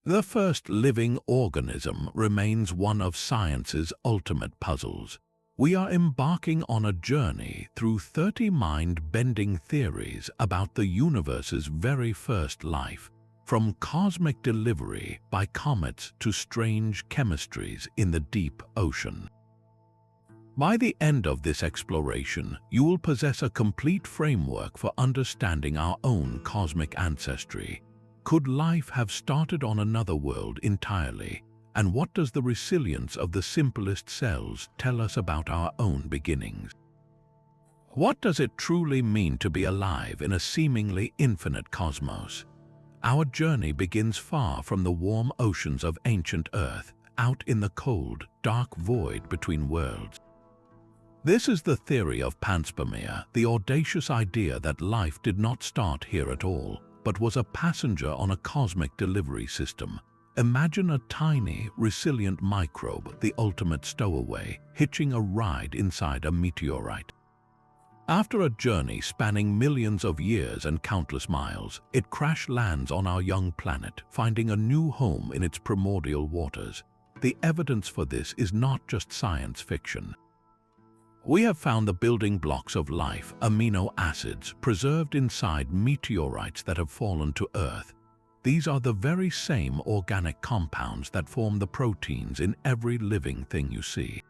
The first living organism remains one of science's ultimate puzzles. We are embarking on a journey through 30 mind-bending theories about the universe's very first life, from cosmic delivery by comets to strange chemistries in the deep ocean. By the end of this exploration, you will possess a complete framework for understanding our own cosmic ancestry. Could life have started on another world entirely? And what does the resilience of the simplest cells tell us about our own beginnings? What does it truly mean to be alive in a seemingly infinite cosmos? Our journey begins far from the warm oceans of ancient Earth, out in the cold, dark void between worlds. This is the theory of panspermia, the audacious idea that life did not start here at all, but was a passenger on a cosmic delivery system. Imagine a tiny, resilient microbe, the ultimate stowaway, hitching a ride inside a meteorite. After a journey spanning millions of years and countless miles, it crash lands on our young planet, finding a new home in its primordial waters. The evidence for this is not just science fiction. We have found the building blocks of life, amino acids, preserved inside meteorites that have fallen to Earth. These are the very same organic compounds that form the proteins in every living thing you see.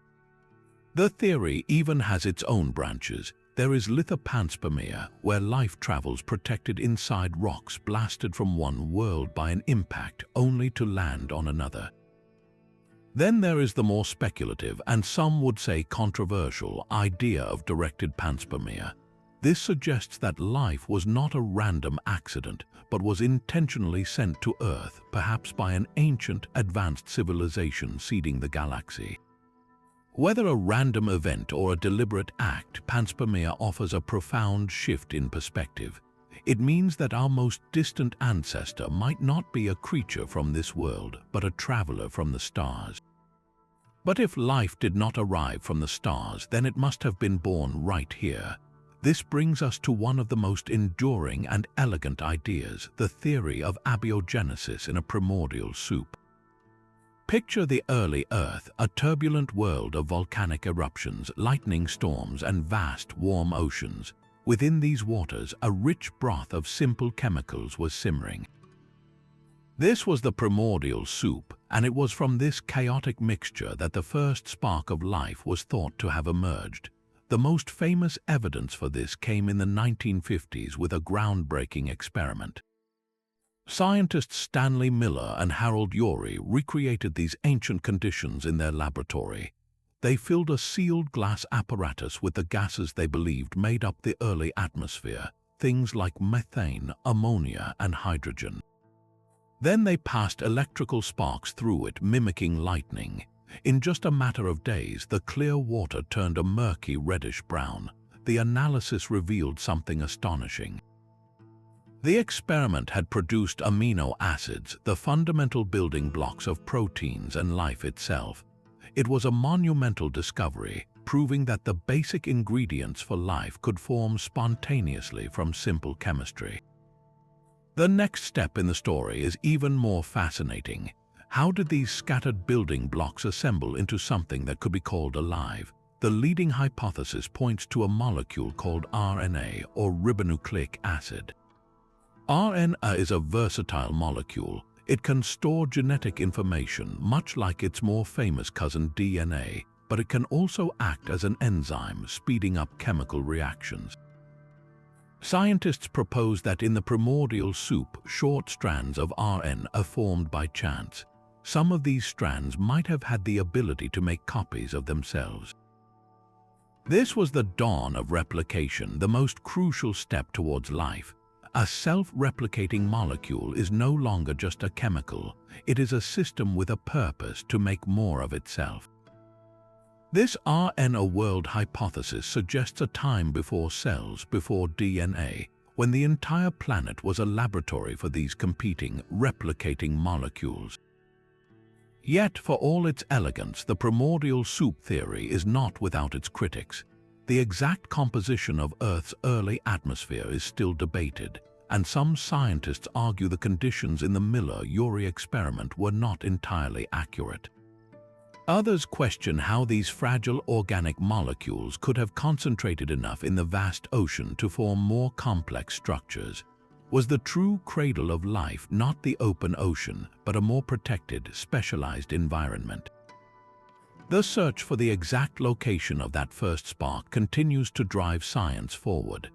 The theory even has its own branches. There is lithopanspermia, where life travels protected inside rocks blasted from one world by an impact only to land on another. Then there is the more speculative, and some would say controversial, idea of directed panspermia. This suggests that life was not a random accident, but was intentionally sent to Earth, perhaps by an ancient, advanced civilization seeding the galaxy. Whether a random event or a deliberate act, panspermia offers a profound shift in perspective. It means that our most distant ancestor might not be a creature from this world, but a traveler from the stars. But if life did not arrive from the stars, then it must have been born right here. This brings us to one of the most enduring and elegant ideas, the theory of abiogenesis in a primordial soup. Picture the early Earth, a turbulent world of volcanic eruptions, lightning storms, and vast, warm oceans. Within these waters, a rich broth of simple chemicals was simmering. This was the primordial soup, and it was from this chaotic mixture that the first spark of life was thought to have emerged. The most famous evidence for this came in the 1950s with a groundbreaking experiment. Scientists Stanley Miller and Harold Urey recreated these ancient conditions in their laboratory. They filled a sealed glass apparatus with the gases they believed made up the early atmosphere, things like methane, ammonia, and hydrogen. Then they passed electrical sparks through it, mimicking lightning. In just a matter of days, the clear water turned a murky reddish-brown. The analysis revealed something astonishing. The experiment had produced amino acids, the fundamental building blocks of proteins and life itself. It was a monumental discovery, proving that the basic ingredients for life could form spontaneously from simple chemistry. The next step in the story is even more fascinating. How did these scattered building blocks assemble into something that could be called alive? The leading hypothesis points to a molecule called RNA, or ribonucleic acid. RNA is a versatile molecule. It can store genetic information, much like its more famous cousin DNA, but it can also act as an enzyme, speeding up chemical reactions. Scientists propose that in the primordial soup, short strands of RNA are formed by chance. Some of these strands might have had the ability to make copies of themselves. This was the dawn of replication, the most crucial step towards life. A self-replicating molecule is no longer just a chemical. It is a system with a purpose to make more of itself. This rna-world hypothesis suggests a time before cells, before DNA, when the entire planet was a laboratory for these competing, replicating molecules. Yet, for all its elegance, the primordial soup theory is not without its critics. The exact composition of Earth's early atmosphere is still debated, and some scientists argue the conditions in the Miller-Urey experiment were not entirely accurate. Others question how these fragile organic molecules could have concentrated enough in the vast ocean to form more complex structures. Was the true cradle of life not the open ocean, but a more protected, specialized environment? The search for the exact location of that first spark continues to drive science forward.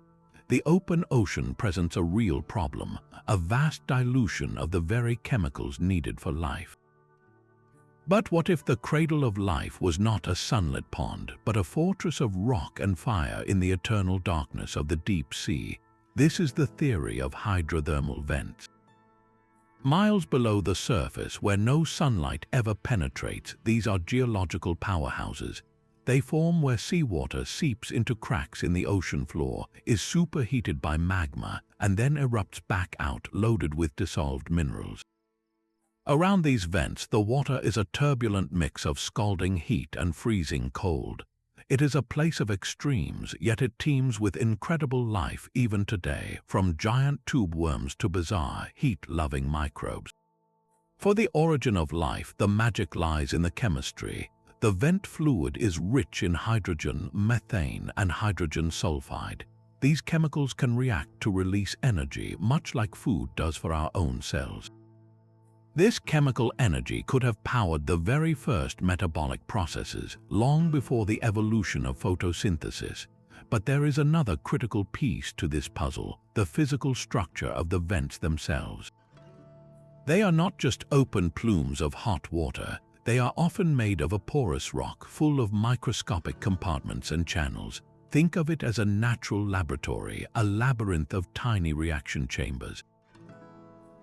The open ocean presents a real problem, a vast dilution of the very chemicals needed for life. But what if the cradle of life was not a sunlit pond, but a fortress of rock and fire in the eternal darkness of the deep sea? This is the theory of hydrothermal vents. Miles below the surface, where no sunlight ever penetrates, these are geological powerhouses. They form where seawater seeps into cracks in the ocean floor, is superheated by magma, and then erupts back out loaded with dissolved minerals. Around these vents, the water is a turbulent mix of scalding heat and freezing cold. It is a place of extremes, yet it teems with incredible life even today, from giant tube worms to bizarre, heat-loving microbes. For the origin of life, the magic lies in the chemistry. The vent fluid is rich in hydrogen, methane, and hydrogen sulfide. These chemicals can react to release energy, much like food does for our own cells. This chemical energy could have powered the very first metabolic processes, long before the evolution of photosynthesis. But there is another critical piece to this puzzle, the physical structure of the vents themselves. They are not just open plumes of hot water. They are often made of a porous rock full of microscopic compartments and channels. Think of it as a natural laboratory, a labyrinth of tiny reaction chambers.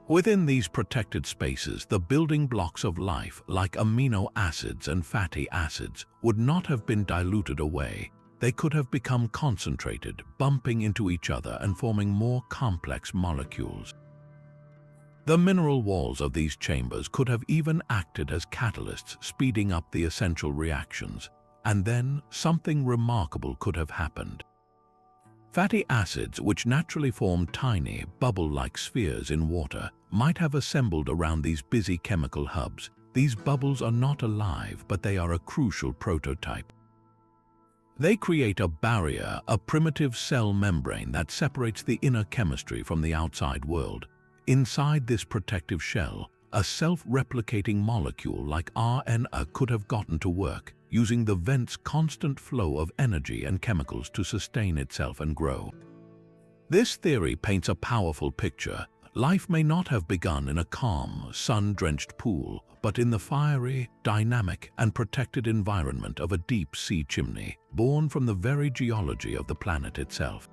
Within these protected spaces, the building blocks of life, like amino acids and fatty acids, would not have been diluted away. They could have become concentrated, bumping into each other and forming more complex molecules. The mineral walls of these chambers could have even acted as catalysts, speeding up the essential reactions. And then, something remarkable could have happened. Fatty acids, which naturally form tiny, bubble-like spheres in water, might have assembled around these busy chemical hubs. These bubbles are not alive, but they are a crucial prototype. They create a barrier, a primitive cell membrane that separates the inner chemistry from the outside world. Inside this protective shell, a self-replicating molecule like RNA could have gotten to work, using the vent's constant flow of energy and chemicals to sustain itself and grow. This theory paints a powerful picture. Life may not have begun in a calm, sun-drenched pool, but in the fiery, dynamic, and protected environment of a deep-sea chimney, born from the very geology of the planet itself.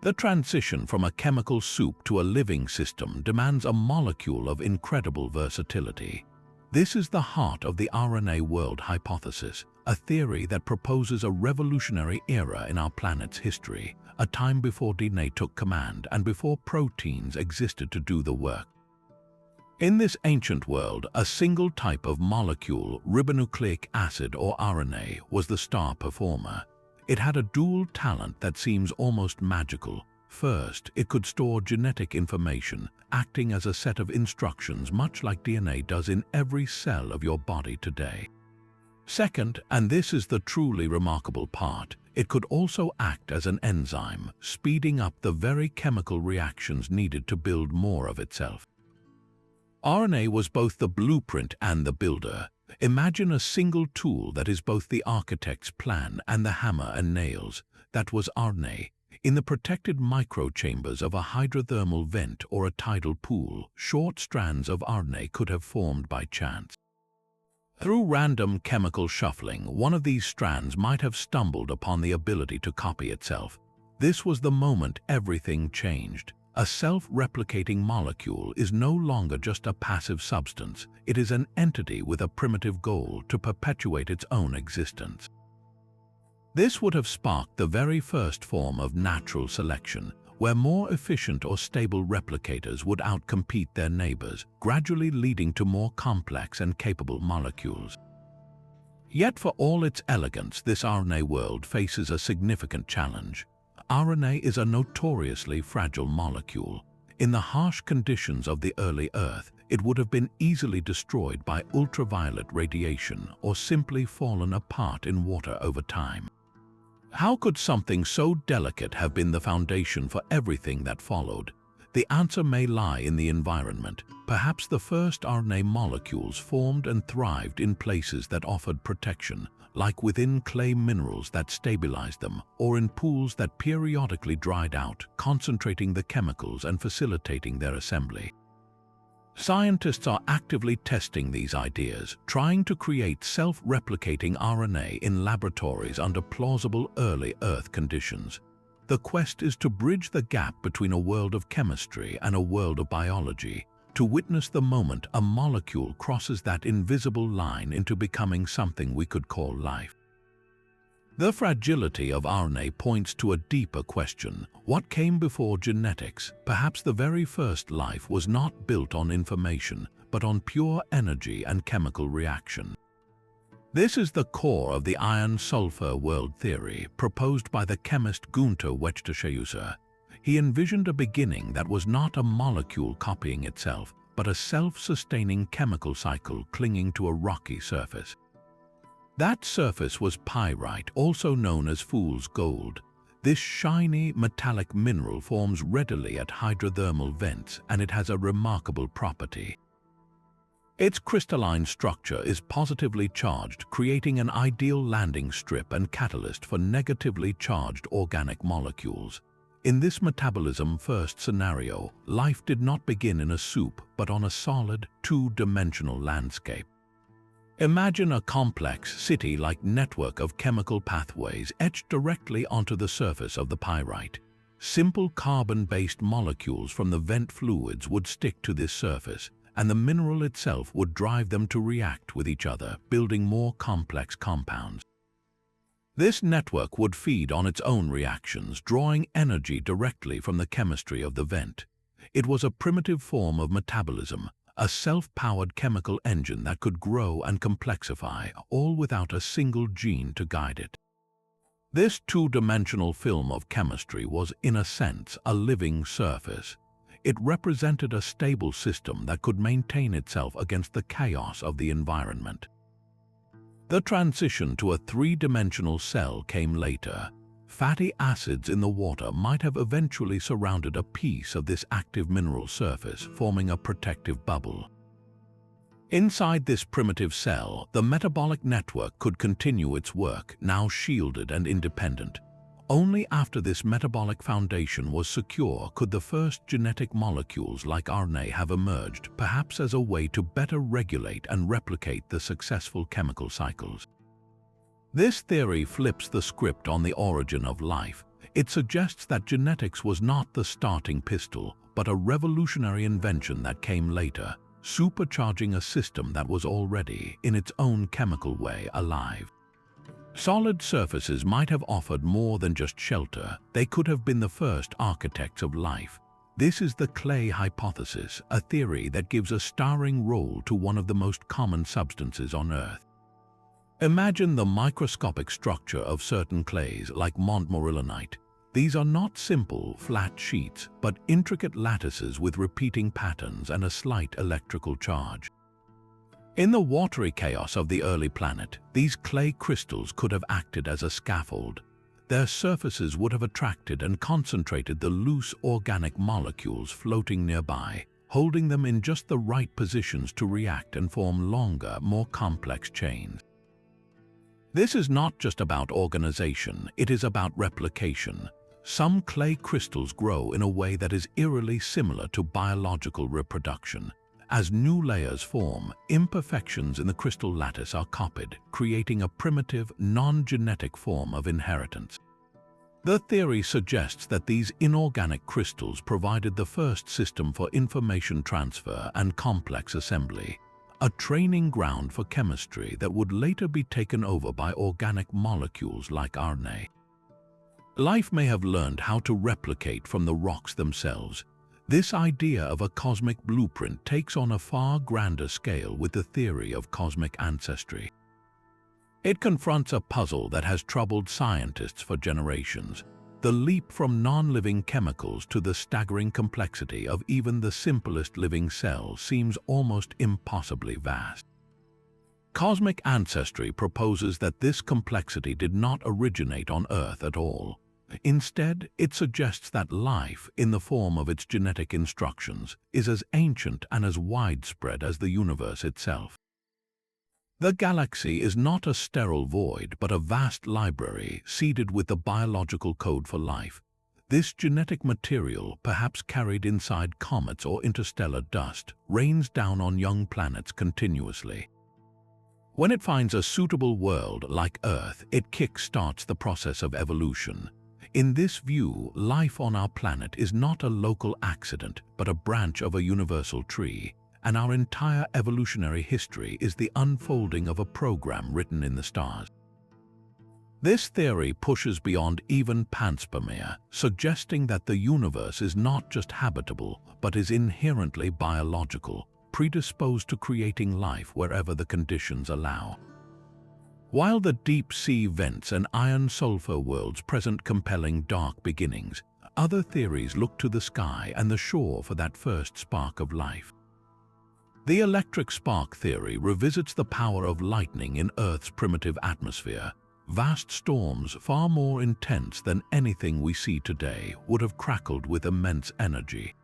The transition from a chemical soup to a living system demands a molecule of incredible versatility. This is the heart of the rna-world hypothesis, a theory that proposes a revolutionary era in our planet's history, a time before DNA took command and before proteins existed to do the work. In this ancient world, a single type of molecule, ribonucleic acid or RNA, was the star performer. It had a dual talent that seems almost magical. First, it could store genetic information, acting as a set of instructions much like DNA does in every cell of your body today. Second, and this is the truly remarkable part, it could also act as an enzyme, speeding up the very chemical reactions needed to build more of itself. RNA was both the blueprint and the builder. Imagine a single tool that is both the architect's plan and the hammer and nails. That was RNA. In the protected microchambers of a hydrothermal vent or a tidal pool, short strands of RNA could have formed by chance. Through random chemical shuffling, one of these strands might have stumbled upon the ability to copy itself. This was the moment everything changed. A self-replicating molecule is no longer just a passive substance. It is an entity with a primitive goal to perpetuate its own existence. This would have sparked the very first form of natural selection, where more efficient or stable replicators would outcompete their neighbors, gradually leading to more complex and capable molecules. Yet for all its elegance, this RNA world faces a significant challenge. RNA is a notoriously fragile molecule. In the harsh conditions of the early Earth, it would have been easily destroyed by ultraviolet radiation or simply fallen apart in water over time. How could something so delicate have been the foundation for everything that followed? The answer may lie in the environment. Perhaps the first RNA molecules formed and thrived in places that offered protection, like within clay minerals that stabilized them, or in pools that periodically dried out, concentrating the chemicals and facilitating their assembly. Scientists are actively testing these ideas, trying to create self-replicating RNA in laboratories under plausible early Earth conditions. The quest is to bridge the gap between a world of chemistry and a world of biology, to witness the moment a molecule crosses that invisible line into becoming something we could call life. The fragility of RNA points to a deeper question. What came before genetics? Perhaps the very first life was not built on information, but on pure energy and chemical reaction. This is the core of the iron-sulfur world theory proposed by the chemist Gunther Wechtershauser. He envisioned a beginning that was not a molecule copying itself, but a self-sustaining chemical cycle clinging to a rocky surface. That surface was pyrite, also known as fool's gold. This shiny, metallic mineral forms readily at hydrothermal vents, and it has a remarkable property. Its crystalline structure is positively charged, creating an ideal landing strip and catalyst for negatively charged organic molecules. In this metabolism-first scenario, life did not begin in a soup, but on a solid, two-dimensional landscape. Imagine a complex, city-like network of chemical pathways etched directly onto the surface of the pyrite. Simple carbon-based molecules from the vent fluids would stick to this surface, and the mineral itself would drive them to react with each other, building more complex compounds. This network would feed on its own reactions, drawing energy directly from the chemistry of the vent. It was a primitive form of metabolism, a self-powered chemical engine that could grow and complexify, all without a single gene to guide it. This two-dimensional film of chemistry was, in a sense, a living surface. It represented a stable system that could maintain itself against the chaos of the environment. The transition to a three-dimensional cell came later. Fatty acids in the water might have eventually surrounded a piece of this active mineral surface, forming a protective bubble. Inside this primitive cell, the metabolic network could continue its work, now shielded and independent. Only after this metabolic foundation was secure could the first genetic molecules like RNA have emerged, perhaps as a way to better regulate and replicate the successful chemical cycles. This theory flips the script on the origin of life. It suggests that genetics was not the starting pistol, but a revolutionary invention that came later, supercharging a system that was already, in its own chemical way, alive. Solid surfaces might have offered more than just shelter. They could have been the first architects of life. This is the clay hypothesis, a theory that gives a starring role to one of the most common substances on Earth. Imagine the microscopic structure of certain clays like montmorillonite. These are not simple, flat sheets, but intricate lattices with repeating patterns and a slight electrical charge. In the watery chaos of the early planet, these clay crystals could have acted as a scaffold. Their surfaces would have attracted and concentrated the loose organic molecules floating nearby, holding them in just the right positions to react and form longer, more complex chains. This is not just about organization, it is about replication. Some clay crystals grow in a way that is eerily similar to biological reproduction. As new layers form, imperfections in the crystal lattice are copied, creating a primitive, non-genetic form of inheritance. The theory suggests that these inorganic crystals provided the first system for information transfer and complex assembly, a training ground for chemistry that would later be taken over by organic molecules like RNA. Life may have learned how to replicate from the rocks themselves. This idea of a cosmic blueprint takes on a far grander scale with the theory of cosmic ancestry. It confronts a puzzle that has troubled scientists for generations. The leap from non-living chemicals to the staggering complexity of even the simplest living cell seems almost impossibly vast. Cosmic ancestry proposes that this complexity did not originate on Earth at all. Instead, it suggests that life, in the form of its genetic instructions, is as ancient and as widespread as the universe itself. The galaxy is not a sterile void, but a vast library seeded with the biological code for life. This genetic material, perhaps carried inside comets or interstellar dust, rains down on young planets continuously. When it finds a suitable world like Earth, it kick-starts the process of evolution. In this view, life on our planet is not a local accident, but a branch of a universal tree, and our entire evolutionary history is the unfolding of a program written in the stars. This theory pushes beyond even panspermia, suggesting that the universe is not just habitable, but is inherently biological, predisposed to creating life wherever the conditions allow. While the deep-sea vents and iron-sulfur worlds present compelling dark beginnings, other theories look to the sky and the shore for that first spark of life. The electric spark theory revisits the power of lightning in Earth's primitive atmosphere. Vast storms, far more intense than anything we see today, would have crackled with immense energy.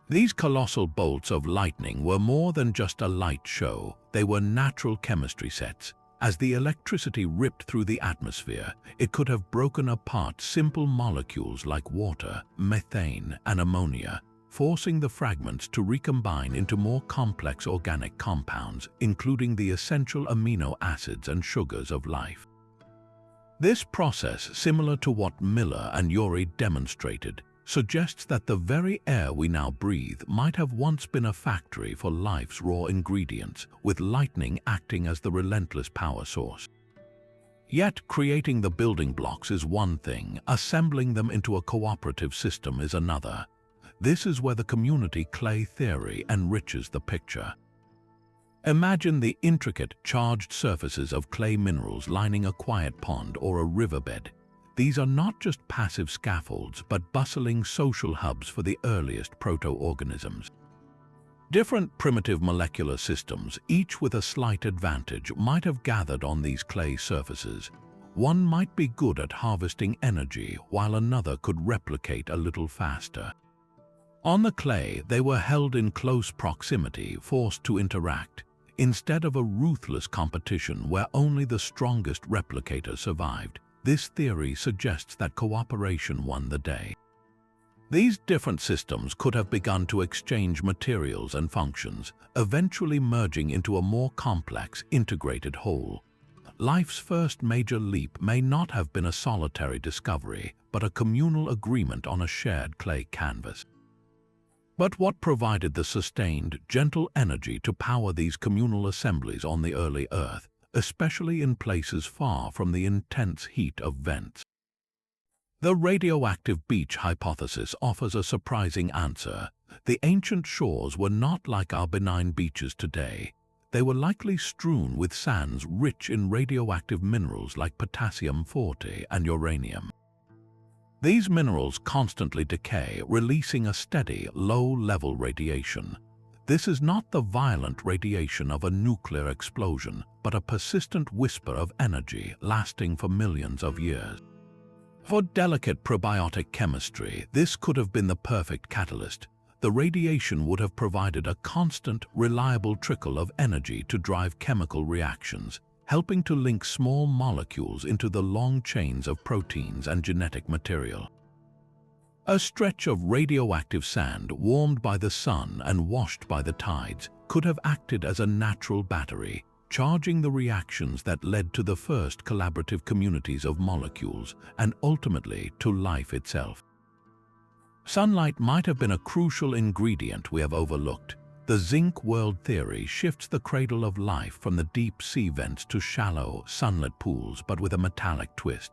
These colossal bolts of lightning were more than just a light show, they were natural chemistry sets. As the electricity ripped through the atmosphere, it could have broken apart simple molecules like water, methane, and ammonia, forcing the fragments to recombine into more complex organic compounds, including the essential amino acids and sugars of life. This process, similar to what Miller and Urey demonstrated, suggests that the very air we now breathe might have once been a factory for life's raw ingredients, with lightning acting as the relentless power source. Yet, creating the building blocks is one thing, assembling them into a cooperative system is another. This is where the community clay theory enriches the picture. Imagine the intricate, charged surfaces of clay minerals lining a quiet pond or a riverbed. These are not just passive scaffolds, but bustling social hubs for the earliest proto-organisms. Different primitive molecular systems, each with a slight advantage, might have gathered on these clay surfaces. One might be good at harvesting energy, while another could replicate a little faster. On the clay, they were held in close proximity, forced to interact, instead of a ruthless competition where only the strongest replicator survived. This theory suggests that cooperation won the day. These different systems could have begun to exchange materials and functions, eventually merging into a more complex, integrated whole. Life's first major leap may not have been a solitary discovery, but a communal agreement on a shared clay canvas. But what provided the sustained, gentle energy to power these communal assemblies on the early Earth, especially in places far from the intense heat of vents? The radioactive beach hypothesis offers a surprising answer. The ancient shores were not like our benign beaches today. They were likely strewn with sands rich in radioactive minerals like potassium-40 and uranium. These minerals constantly decay, releasing a steady, low-level radiation. This is not the violent radiation of a nuclear explosion, but a persistent whisper of energy lasting for millions of years. For delicate probiotic chemistry, this could have been the perfect catalyst. The radiation would have provided a constant, reliable trickle of energy to drive chemical reactions, helping to link small molecules into the long chains of proteins and genetic material. A stretch of radioactive sand, warmed by the sun and washed by the tides, could have acted as a natural battery, charging the reactions that led to the first collaborative communities of molecules and ultimately to life itself. Sunlight might have been a crucial ingredient we have overlooked. The zinc world theory shifts the cradle of life from the deep sea vents to shallow, sunlit pools, but with a metallic twist.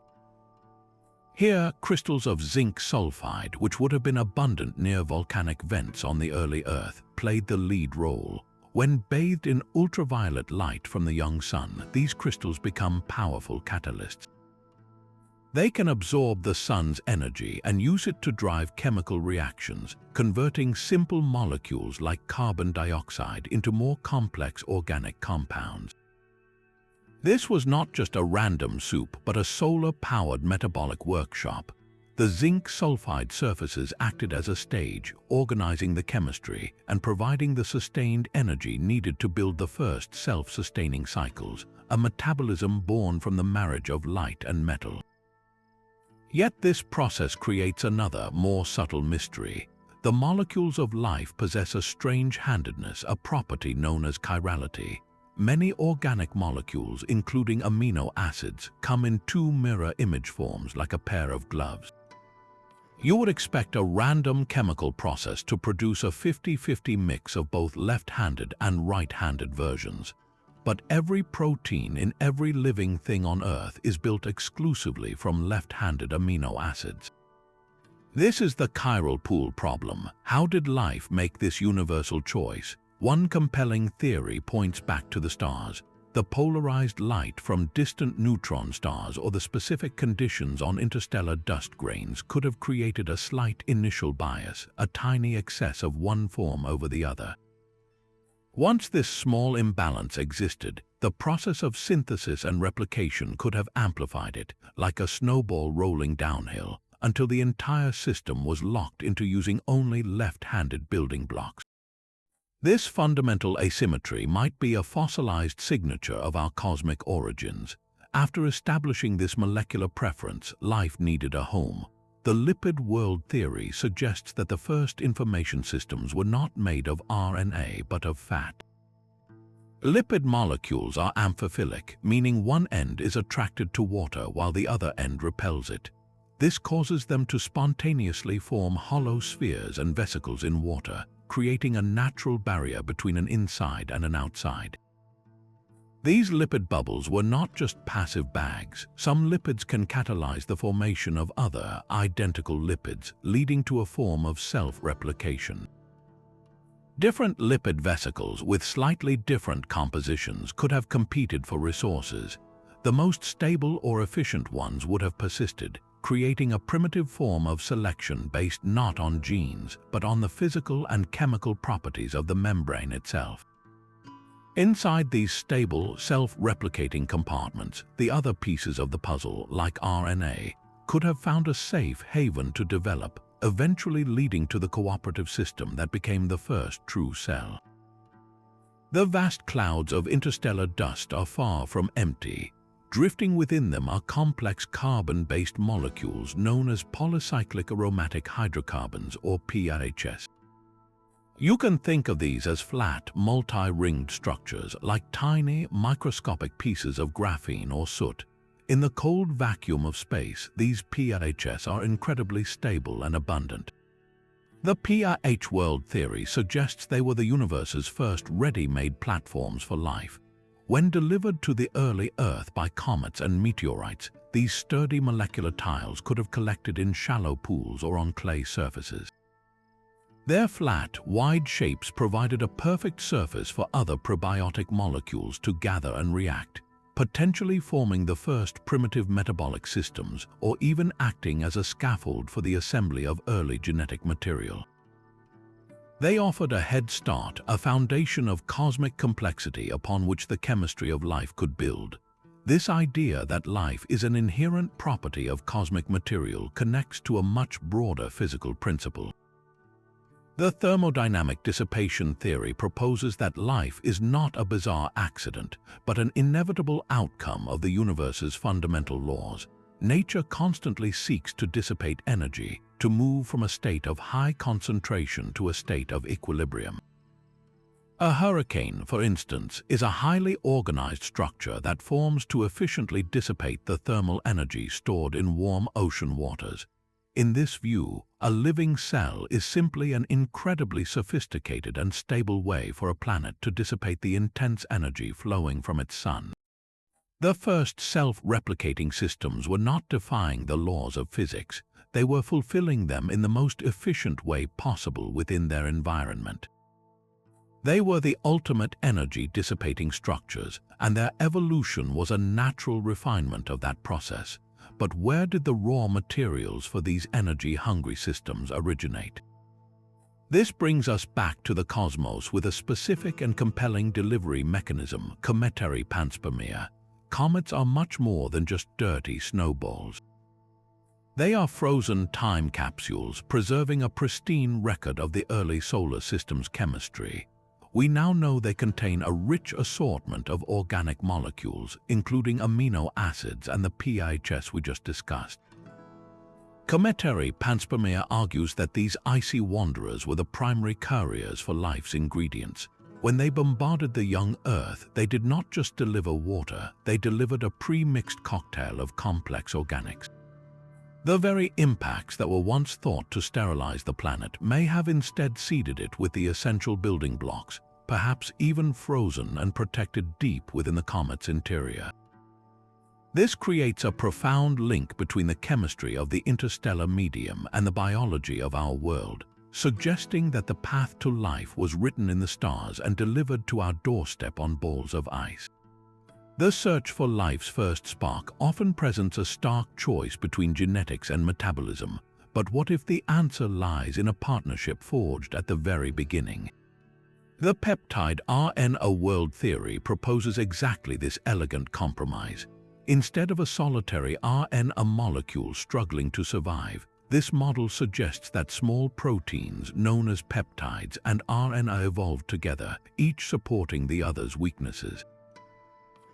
Here, crystals of zinc sulfide, which would have been abundant near volcanic vents on the early Earth, played the lead role. When bathed in ultraviolet light from the young sun, these crystals become powerful catalysts. They can absorb the sun's energy and use it to drive chemical reactions, converting simple molecules like carbon dioxide into more complex organic compounds. This was not just a random soup, but a solar-powered metabolic workshop. The zinc sulfide surfaces acted as a stage, organizing the chemistry and providing the sustained energy needed to build the first self-sustaining cycles, a metabolism born from the marriage of light and metal. Yet this process creates another, more subtle mystery. The molecules of life possess a strange-handedness, a property known as chirality. Many organic molecules, including amino acids, come in two mirror image forms like a pair of gloves. You would expect a random chemical process to produce a 50-50 mix of both left-handed and right-handed versions. But every protein in every living thing on Earth is built exclusively from left-handed amino acids. This is the chiral pool problem. How did life make this universal choice? One compelling theory points back to the stars. The polarized light from distant neutron stars or the specific conditions on interstellar dust grains could have created a slight initial bias, a tiny excess of one form over the other. Once this small imbalance existed, the process of synthesis and replication could have amplified it, like a snowball rolling downhill, until the entire system was locked into using only left-handed building blocks. This fundamental asymmetry might be a fossilized signature of our cosmic origins. After establishing this molecular preference, life needed a home. The lipid world theory suggests that the first information systems were not made of RNA but of fat. Lipid molecules are amphiphilic, meaning one end is attracted to water while the other end repels it. This causes them to spontaneously form hollow spheres and vesicles in water, creating a natural barrier between an inside and an outside. These lipid bubbles were not just passive bags. Some lipids can catalyze the formation of other, identical lipids, leading to a form of self-replication. Different lipid vesicles with slightly different compositions could have competed for resources. The most stable or efficient ones would have persisted, creating a primitive form of selection based not on genes, but on the physical and chemical properties of the membrane itself. Inside these stable, self-replicating compartments, the other pieces of the puzzle, like RNA, could have found a safe haven to develop, eventually leading to the cooperative system that became the first true cell. The vast clouds of interstellar dust are far from empty. Drifting within them are complex carbon-based molecules known as polycyclic aromatic hydrocarbons, or PAHs. You can think of these as flat, multi-ringed structures like tiny, microscopic pieces of graphene or soot. In the cold vacuum of space, these PAHs are incredibly stable and abundant. The PAH world theory suggests they were the universe's first ready-made platforms for life. When delivered to the early Earth by comets and meteorites, these sturdy molecular tiles could have collected in shallow pools or on clay surfaces. Their flat, wide shapes provided a perfect surface for other probiotic molecules to gather and react, potentially forming the first primitive metabolic systems or even acting as a scaffold for the assembly of early genetic material. They offered a head start, a foundation of cosmic complexity upon which the chemistry of life could build. This idea that life is an inherent property of cosmic material connects to a much broader physical principle. The thermodynamic dissipation theory proposes that life is not a bizarre accident, but an inevitable outcome of the universe's fundamental laws. Nature constantly seeks to dissipate energy, to move from a state of high concentration to a state of equilibrium. A hurricane, for instance, is a highly organized structure that forms to efficiently dissipate the thermal energy stored in warm ocean waters. In this view, a living cell is simply an incredibly sophisticated and stable way for a planet to dissipate the intense energy flowing from its sun. The first self-replicating systems were not defying the laws of physics. They were fulfilling them in the most efficient way possible within their environment. They were the ultimate energy-dissipating structures, and their evolution was a natural refinement of that process. but where did the raw materials for these energy-hungry systems originate? This brings us back to the cosmos with a specific and compelling delivery mechanism: cometary panspermia. Comets are much more than just dirty snowballs. They are frozen time capsules preserving a pristine record of the early solar system's chemistry. We now know they contain a rich assortment of organic molecules, including amino acids and the PHS we just discussed. Cometary panspermia argues that these icy wanderers were the primary couriers for life's ingredients. When they bombarded the young Earth, they did not just deliver water, they delivered a pre-mixed cocktail of complex organics. The very impacts that were once thought to sterilize the planet may have instead seeded it with the essential building blocks, perhaps even frozen and protected deep within the comet's interior. This creates a profound link between the chemistry of the interstellar medium and the biology of our world, suggesting that the path to life was written in the stars and delivered to our doorstep on balls of ice. The search for life's first spark often presents a stark choice between genetics and metabolism, but what if the answer lies in a partnership forged at the very beginning? The peptide rna-world theory proposes exactly this elegant compromise. Instead of a solitary RNA molecule struggling to survive, this model suggests that small proteins known as peptides and RNA evolved together, each supporting the other's weaknesses.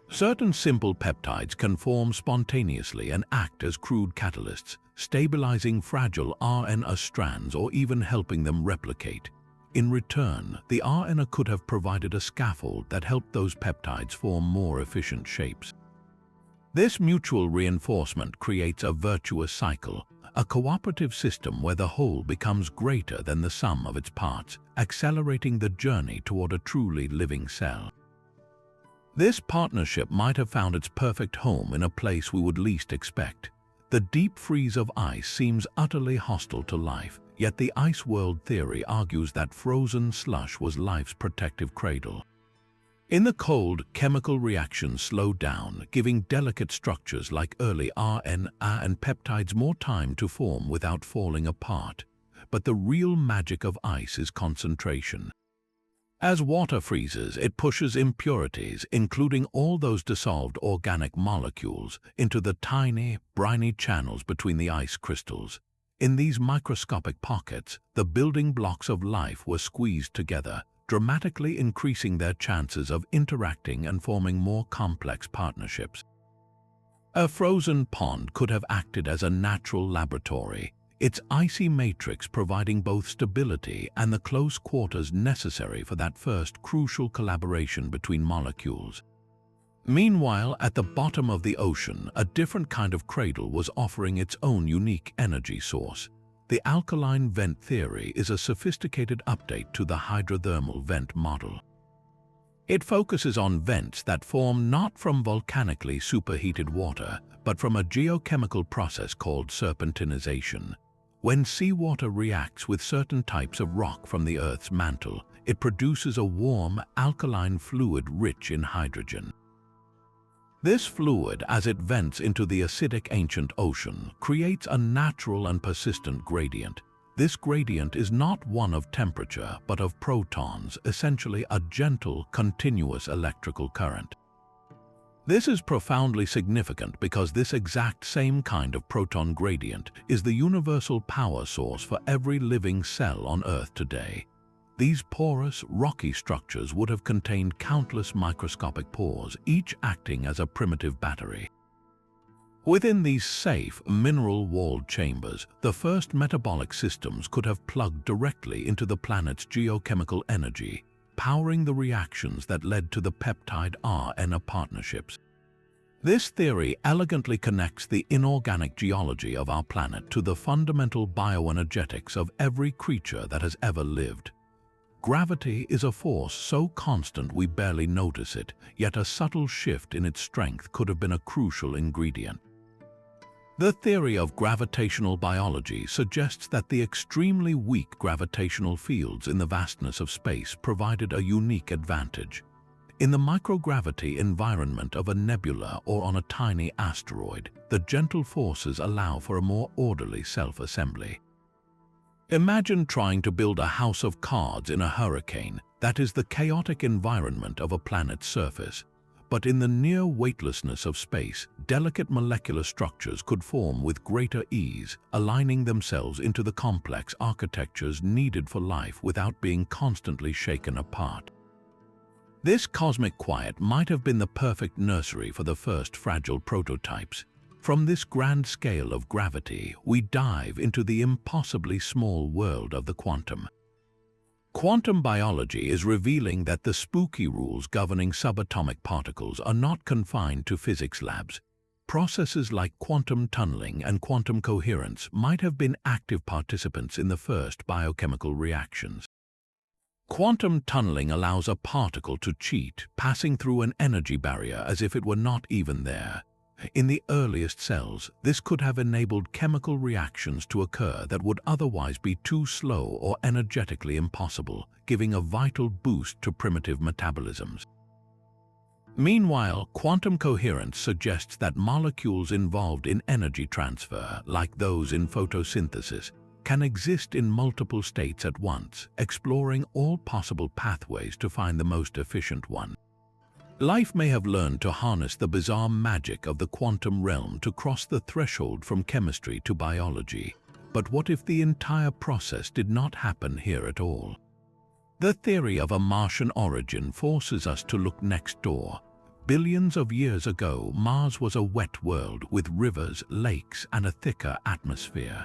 Certain simple peptides can form spontaneously and act as crude catalysts, stabilizing fragile RNA strands or even helping them replicate. In return, the RNA could have provided a scaffold that helped those peptides form more efficient shapes. This mutual reinforcement creates a virtuous cycle, a cooperative system where the whole becomes greater than the sum of its parts, accelerating the journey toward a truly living cell. This partnership might have found its perfect home in a place we would least expect. The deep freeze of ice seems utterly hostile to life, yet the ice world theory argues that frozen slush was life's protective cradle. In the cold, chemical reactions slow down, giving delicate structures like early RNA and peptides more time to form without falling apart. But the real magic of ice is concentration. As water freezes, it pushes impurities, including all those dissolved organic molecules, into the tiny, briny channels between the ice crystals. In these microscopic pockets, the building blocks of life were squeezed together, dramatically increasing their chances of interacting and forming more complex partnerships. A frozen pond could have acted as a natural laboratory, its icy matrix providing both stability and the close quarters necessary for that first crucial collaboration between molecules. Meanwhile, at the bottom of the ocean, a different kind of cradle was offering its own unique energy source. The alkaline vent theory is a sophisticated update to the hydrothermal-vent model. It focuses on vents that form not from volcanically superheated water, but from a geochemical process called serpentinization. When seawater reacts with certain types of rock from the Earth's mantle, it produces a warm, alkaline fluid rich in hydrogen. This fluid, as it vents into the acidic ancient ocean, creates a natural and persistent gradient. This gradient is not one of temperature, but of protons, essentially a gentle, continuous electrical current. This is profoundly significant because this exact same kind of proton gradient is the universal power source for every living cell on Earth today. These porous, rocky structures would have contained countless microscopic pores, each acting as a primitive battery. Within these safe, mineral-walled chambers, the first metabolic systems could have plugged directly into the planet's geochemical energy, powering the reactions that led to the peptide RNA partnerships. This theory elegantly connects the inorganic geology of our planet to the fundamental bioenergetics of every creature that has ever lived. Gravity is a force so constant we barely notice it, yet a subtle shift in its strength could have been a crucial ingredient. The theory of gravitational biology suggests that the extremely weak gravitational fields in the vastness of space provided a unique advantage. In the microgravity environment of a nebula or on a tiny asteroid, the gentle forces allow for a more orderly self-assembly. Imagine trying to build a house of cards in a hurricane. That is the chaotic environment of a planet's surface. But in the near weightlessness of space, delicate molecular structures could form with greater ease, aligning themselves into the complex architectures needed for life without being constantly shaken apart. This cosmic quiet might have been the perfect nursery for the first fragile prototypes. From this grand scale of gravity, we dive into the impossibly small world of the quantum. Quantum biology is revealing that the spooky rules governing subatomic particles are not confined to physics labs. Processes like quantum tunneling and quantum coherence might have been active participants in the first biochemical reactions. Quantum tunneling allows a particle to cheat, passing through an energy barrier as if it were not even there. In the earliest cells, this could have enabled chemical reactions to occur that would otherwise be too slow or energetically impossible, giving a vital boost to primitive metabolisms. Meanwhile, quantum coherence suggests that molecules involved in energy transfer, like those in photosynthesis, can exist in multiple states at once, exploring all possible pathways to find the most efficient one. Life may have learned to harness the bizarre magic of the quantum realm to cross the threshold from chemistry to biology. But what if the entire process did not happen here at all? The theory of a Martian origin forces us to look next door. Billions of years ago, Mars was a wet world with rivers, lakes, and a thicker atmosphere.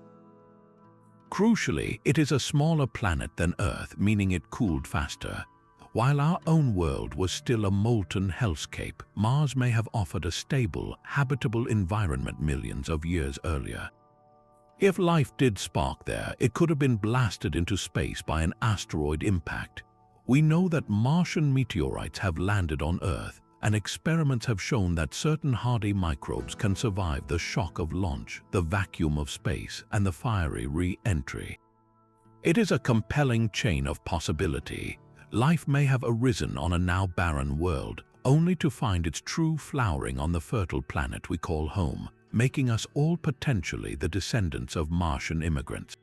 Crucially, it is a smaller planet than Earth, meaning it cooled faster. While our own world was still a molten hellscape, Mars may have offered a stable, habitable environment millions of years earlier. If life did spark there, it could have been blasted into space by an asteroid impact. We know that Martian meteorites have landed on Earth, and experiments have shown that certain hardy microbes can survive the shock of launch, the vacuum of space, and the fiery re-entry. It is a compelling chain of possibility. Life may have arisen on a now barren world, only to find its true flowering on the fertile planet we call home, making us all potentially the descendants of Martian immigrants.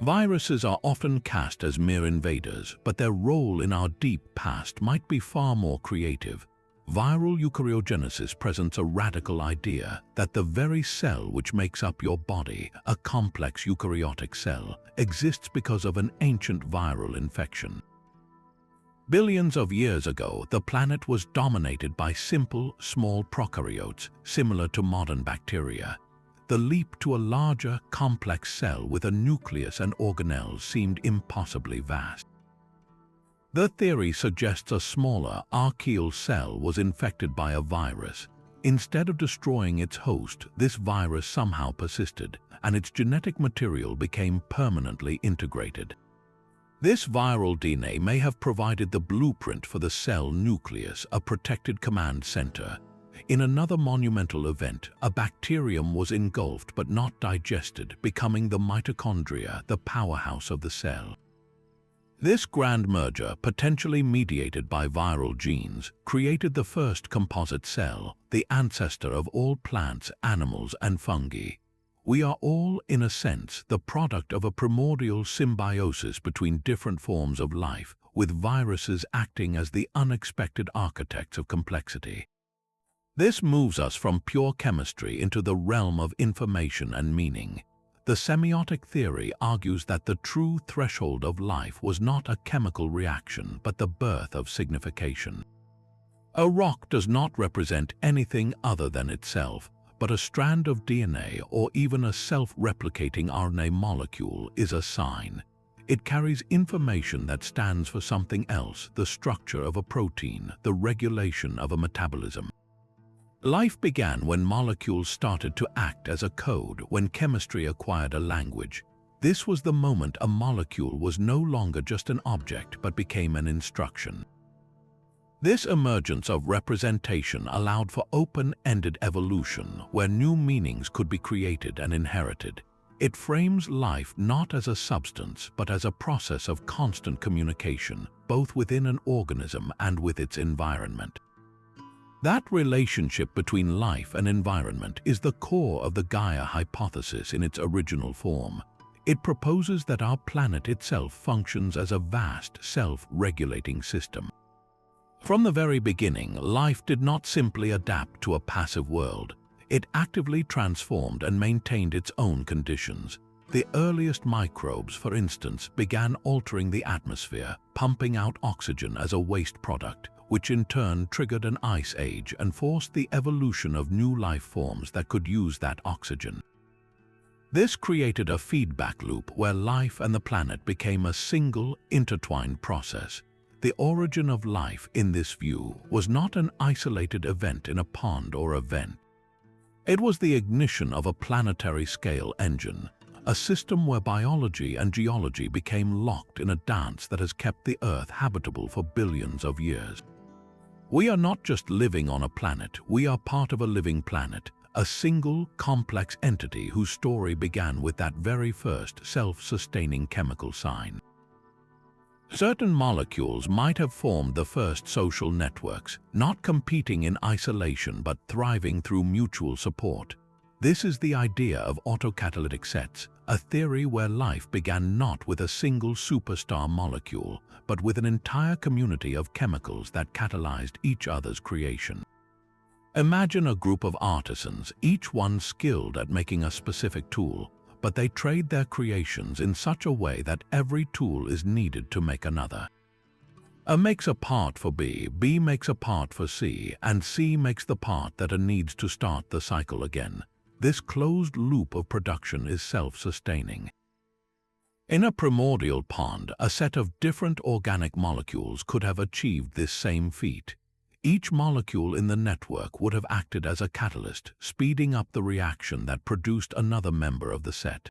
Viruses are often cast as mere invaders, but their role in our deep past might be far more creative. Viral eukaryogenesis presents a radical idea that the very cell which makes up your body, a complex eukaryotic cell, exists because of an ancient viral infection. Billions of years ago, the planet was dominated by simple, small prokaryotes, similar to modern bacteria. The leap to a larger, complex cell with a nucleus and organelles seemed impossibly vast. The theory suggests a smaller, archaeal cell was infected by a virus. Instead of destroying its host, this virus somehow persisted, and its genetic material became permanently integrated. This viral DNA may have provided the blueprint for the cell nucleus, a protected command center. In another monumental event, a bacterium was engulfed but not digested, becoming the mitochondria, the powerhouse of the cell. This grand merger, potentially mediated by viral genes, created the first composite cell, the ancestor of all plants, animals, and fungi. We are all, in a sense, the product of a primordial symbiosis between different forms of life, with viruses acting as the unexpected architects of complexity. This moves us from pure chemistry into the realm of information and meaning. The semiotic theory argues that the true threshold of life was not a chemical reaction, but the birth of signification. A rock does not represent anything other than itself, but a strand of DNA or even a self-replicating RNA molecule is a sign. It carries information that stands for something else, the structure of a protein, the regulation of a metabolism. Life began when molecules started to act as a code, when chemistry acquired a language. This was the moment a molecule was no longer just an object but became an instruction. This emergence of representation allowed for open-ended evolution, where new meanings could be created and inherited. It frames life not as a substance, but as a process of constant communication, both within an organism and with its environment. That relationship between life and environment is the core of the Gaia hypothesis in its original form. It proposes that our planet itself functions as a vast, self-regulating system. From the very beginning, life did not simply adapt to a passive world. It actively transformed and maintained its own conditions. The earliest microbes, for instance, began altering the atmosphere, pumping out oxygen as a waste product, which in turn triggered an ice age and forced the evolution of new life forms that could use that oxygen. This created a feedback loop where life and the planet became a single, intertwined process. The origin of life, in this view, was not an isolated event in a pond or a vent. It was the ignition of a planetary-scale engine, a system where biology and geology became locked in a dance that has kept the Earth habitable for billions of years. We are not just living on a planet, we are part of a living planet, a single, complex entity whose story began with that very first self-sustaining chemical sign. Certain molecules might have formed the first social networks, not competing in isolation but thriving through mutual support. This is the idea of autocatalytic sets, a theory where life began not with a single superstar molecule, but with an entire community of chemicals that catalyzed each other's creation. Imagine a group of artisans, each one skilled at making a specific tool, but they trade their creations in such a way that every tool is needed to make another. A makes a part for B, B makes a part for C, and C makes the part that A needs to start the cycle again. This closed loop of production is self-sustaining. In a primordial pond, a set of different organic molecules could have achieved this same feat. Each molecule in the network would have acted as a catalyst, speeding up the reaction that produced another member of the set.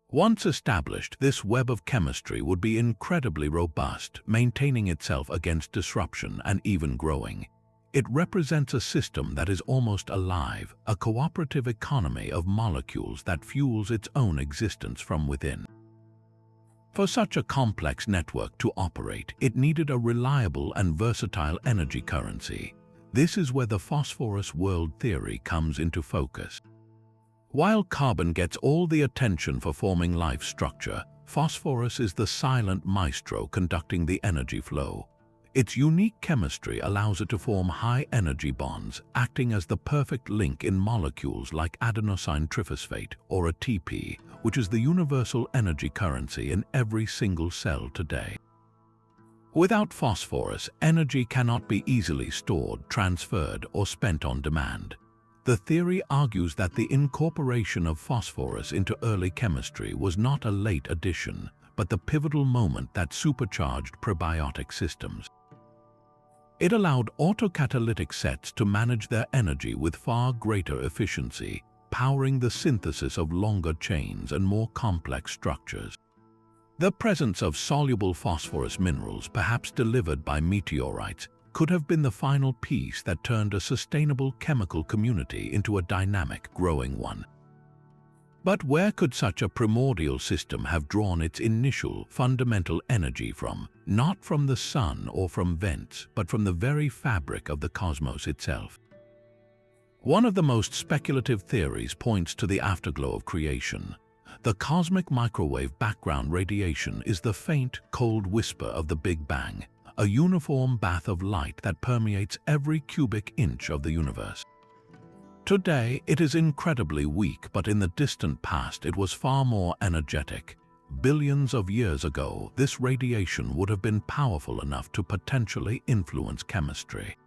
Once established, this web of chemistry would be incredibly robust, maintaining itself against disruption and even growing. It represents a system that is almost alive, a cooperative economy of molecules that fuels its own existence from within. For such a complex network to operate, it needed a reliable and versatile energy currency. This is where the phosphorus world theory comes into focus. While carbon gets all the attention for forming life structure, phosphorus is the silent maestro conducting the energy flow. Its unique chemistry allows it to form high-energy bonds, acting as the perfect link in molecules like adenosine triphosphate, or ATP, which is the universal energy currency in every single cell today. Without phosphorus, energy cannot be easily stored, transferred, or spent on demand. The theory argues that the incorporation of phosphorus into early chemistry was not a late addition, but the pivotal moment that supercharged prebiotic systems. It allowed autocatalytic sets to manage their energy with far greater efficiency, powering the synthesis of longer chains and more complex structures. The presence of soluble phosphorus minerals, perhaps delivered by meteorites, could have been the final piece that turned a sustainable chemical community into a dynamic, growing one. But where could such a primordial system have drawn its initial, fundamental energy from? Not from the sun or from vents, but from the very fabric of the cosmos itself. One of the most speculative theories points to the afterglow of creation. The cosmic microwave background radiation is the faint, cold whisper of the Big Bang, a uniform bath of light that permeates every cubic inch of the universe. Today, it is incredibly weak, but in the distant past it was far more energetic. Billions of years ago, this radiation would have been powerful enough to potentially influence chemistry.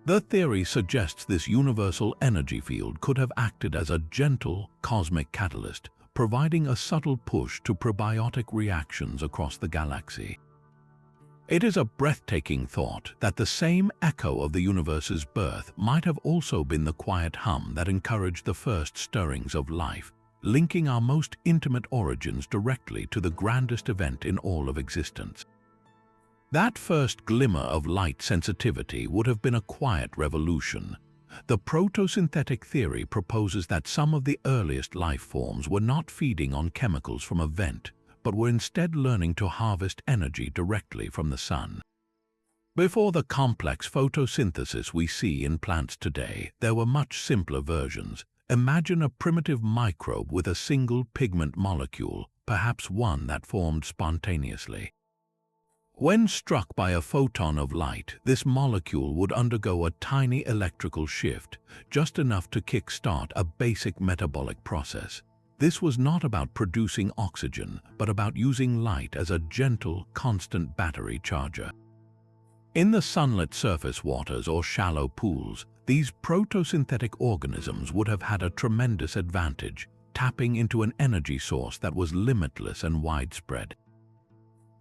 The theory suggests this universal energy field could have acted as a gentle, cosmic catalyst, providing a subtle push to prebiotic reactions across the galaxy. It is a breathtaking thought that the same echo of the universe's birth might have also been the quiet hum that encouraged the first stirrings of life, linking our most intimate origins directly to the grandest event in all of existence. That first glimmer of light sensitivity would have been a quiet revolution. The photosynthetic theory proposes that some of the earliest life forms were not feeding on chemicals from a vent, but were instead learning to harvest energy directly from the sun. Before the complex photosynthesis we see in plants today, there were much simpler versions. Imagine a primitive microbe with a single pigment molecule, perhaps one that formed spontaneously. When struck by a photon of light, this molecule would undergo a tiny electrical shift, just enough to kick-start a basic metabolic process. This was not about producing oxygen, but about using light as a gentle, constant battery charger. In the sunlit surface waters or shallow pools, these photosynthetic organisms would have had a tremendous advantage, tapping into an energy source that was limitless and widespread.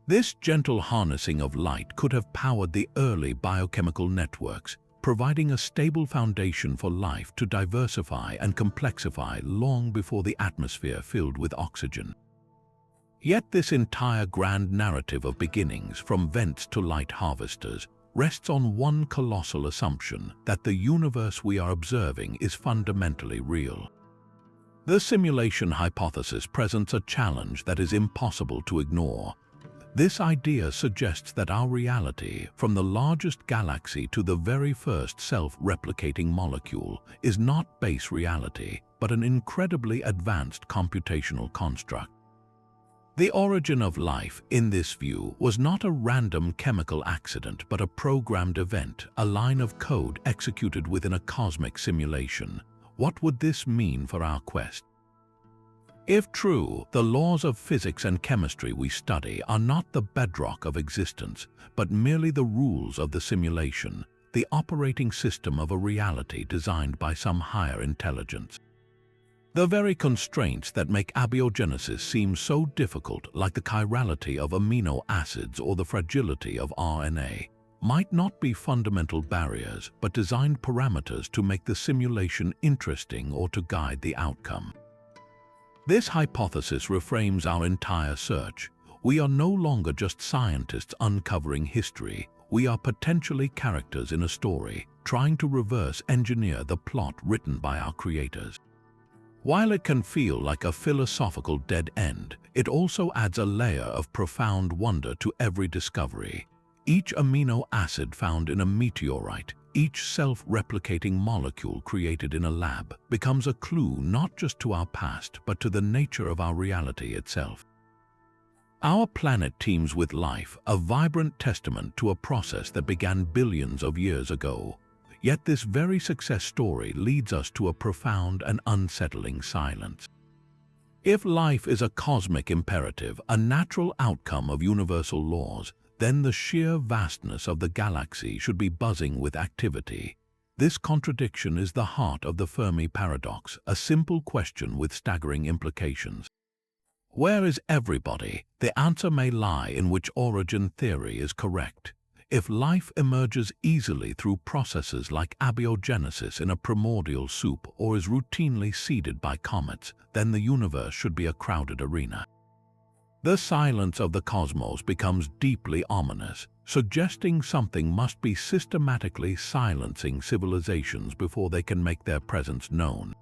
This gentle harnessing of light could have powered the early biochemical networks, providing a stable foundation for life to diversify and complexify long before the atmosphere filled with oxygen. Yet this entire grand narrative of beginnings, from vents to light harvesters, rests on one colossal assumption: that the universe we are observing is fundamentally real. The simulation hypothesis presents a challenge that is impossible to ignore. This idea suggests that our reality, from the largest galaxy to the very first self-replicating molecule, is not base reality, but an incredibly advanced computational construct. The origin of life, in this view, was not a random chemical accident, but a programmed event, a line of code executed within a cosmic simulation. What would this mean for our quest? If true, the laws of physics and chemistry we study are not the bedrock of existence, but merely the rules of the simulation, the operating system of a reality designed by some higher intelligence. The very constraints that make abiogenesis seem so difficult, like the chirality of amino acids or the fragility of RNA, might not be fundamental barriers, but designed parameters to make the simulation interesting or to guide the outcome. This hypothesis reframes our entire search. We are no longer just scientists uncovering history. We are potentially characters in a story, trying to reverse engineer the plot written by our creators. While it can feel like a philosophical dead end, it also adds a layer of profound wonder to every discovery. Each amino acid found in a meteorite, each self-replicating molecule created in a lab, becomes a clue not just to our past, but to the nature of our reality itself. Our planet teems with life, a vibrant testament to a process that began billions of years ago. Yet this very success story leads us to a profound and unsettling silence. If life is a cosmic imperative, a natural outcome of universal laws, then the sheer vastness of the galaxy should be buzzing with activity. This contradiction is the heart of the Fermi paradox, a simple question with staggering implications. Where is everybody? The answer may lie in which origin theory is correct. If life emerges easily through processes like abiogenesis in a primordial soup or is routinely seeded by comets, then the universe should be a crowded arena. The silence of the cosmos becomes deeply ominous, suggesting something must be systematically silencing civilizations before they can make their presence known.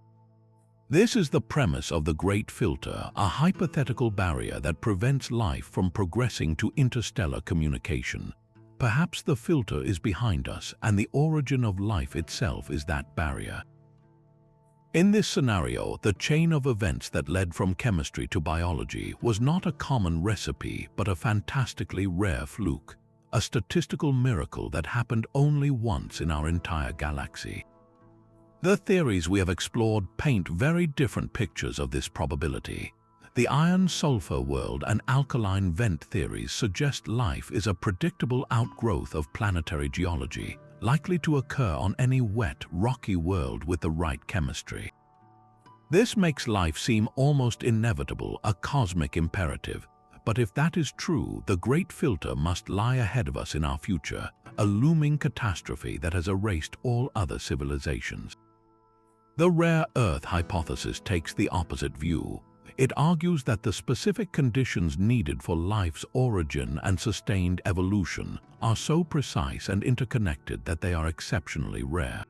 This is the premise of the Great Filter, a hypothetical barrier that prevents life from progressing to interstellar communication. Perhaps the filter is behind us, and the origin of life itself is that barrier. In this scenario, the chain of events that led from chemistry to biology was not a common recipe, but a fantastically rare fluke, a statistical miracle that happened only once in our entire galaxy. The theories we have explored paint very different pictures of this probability. The iron-sulfur world and alkaline vent theories suggest life is a predictable outgrowth of planetary geology, likely to occur on any wet, rocky world with the right chemistry. This makes life seem almost inevitable, a cosmic imperative. But if that is true, the Great Filter must lie ahead of us in our future, a looming catastrophe that has erased all other civilizations. The rare Earth hypothesis takes the opposite view. It argues that the specific conditions needed for life's origin and sustained evolution are so precise and interconnected that they are exceptionally rare.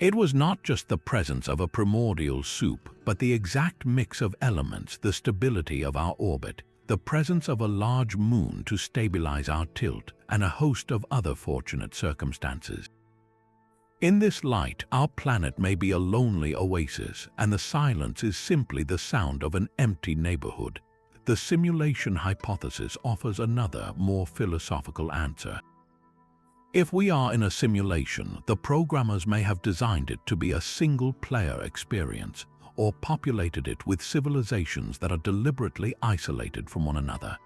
It was not just the presence of a primordial soup, but the exact mix of elements, the stability of our orbit, the presence of a large moon to stabilize our tilt, and a host of other fortunate circumstances. In this light, our planet may be a lonely oasis, and the silence is simply the sound of an empty neighborhood. The simulation hypothesis offers another, more philosophical answer. If we are in a simulation, the programmers may have designed it to be a single-player experience, or populated it with civilizations that are deliberately isolated from one another.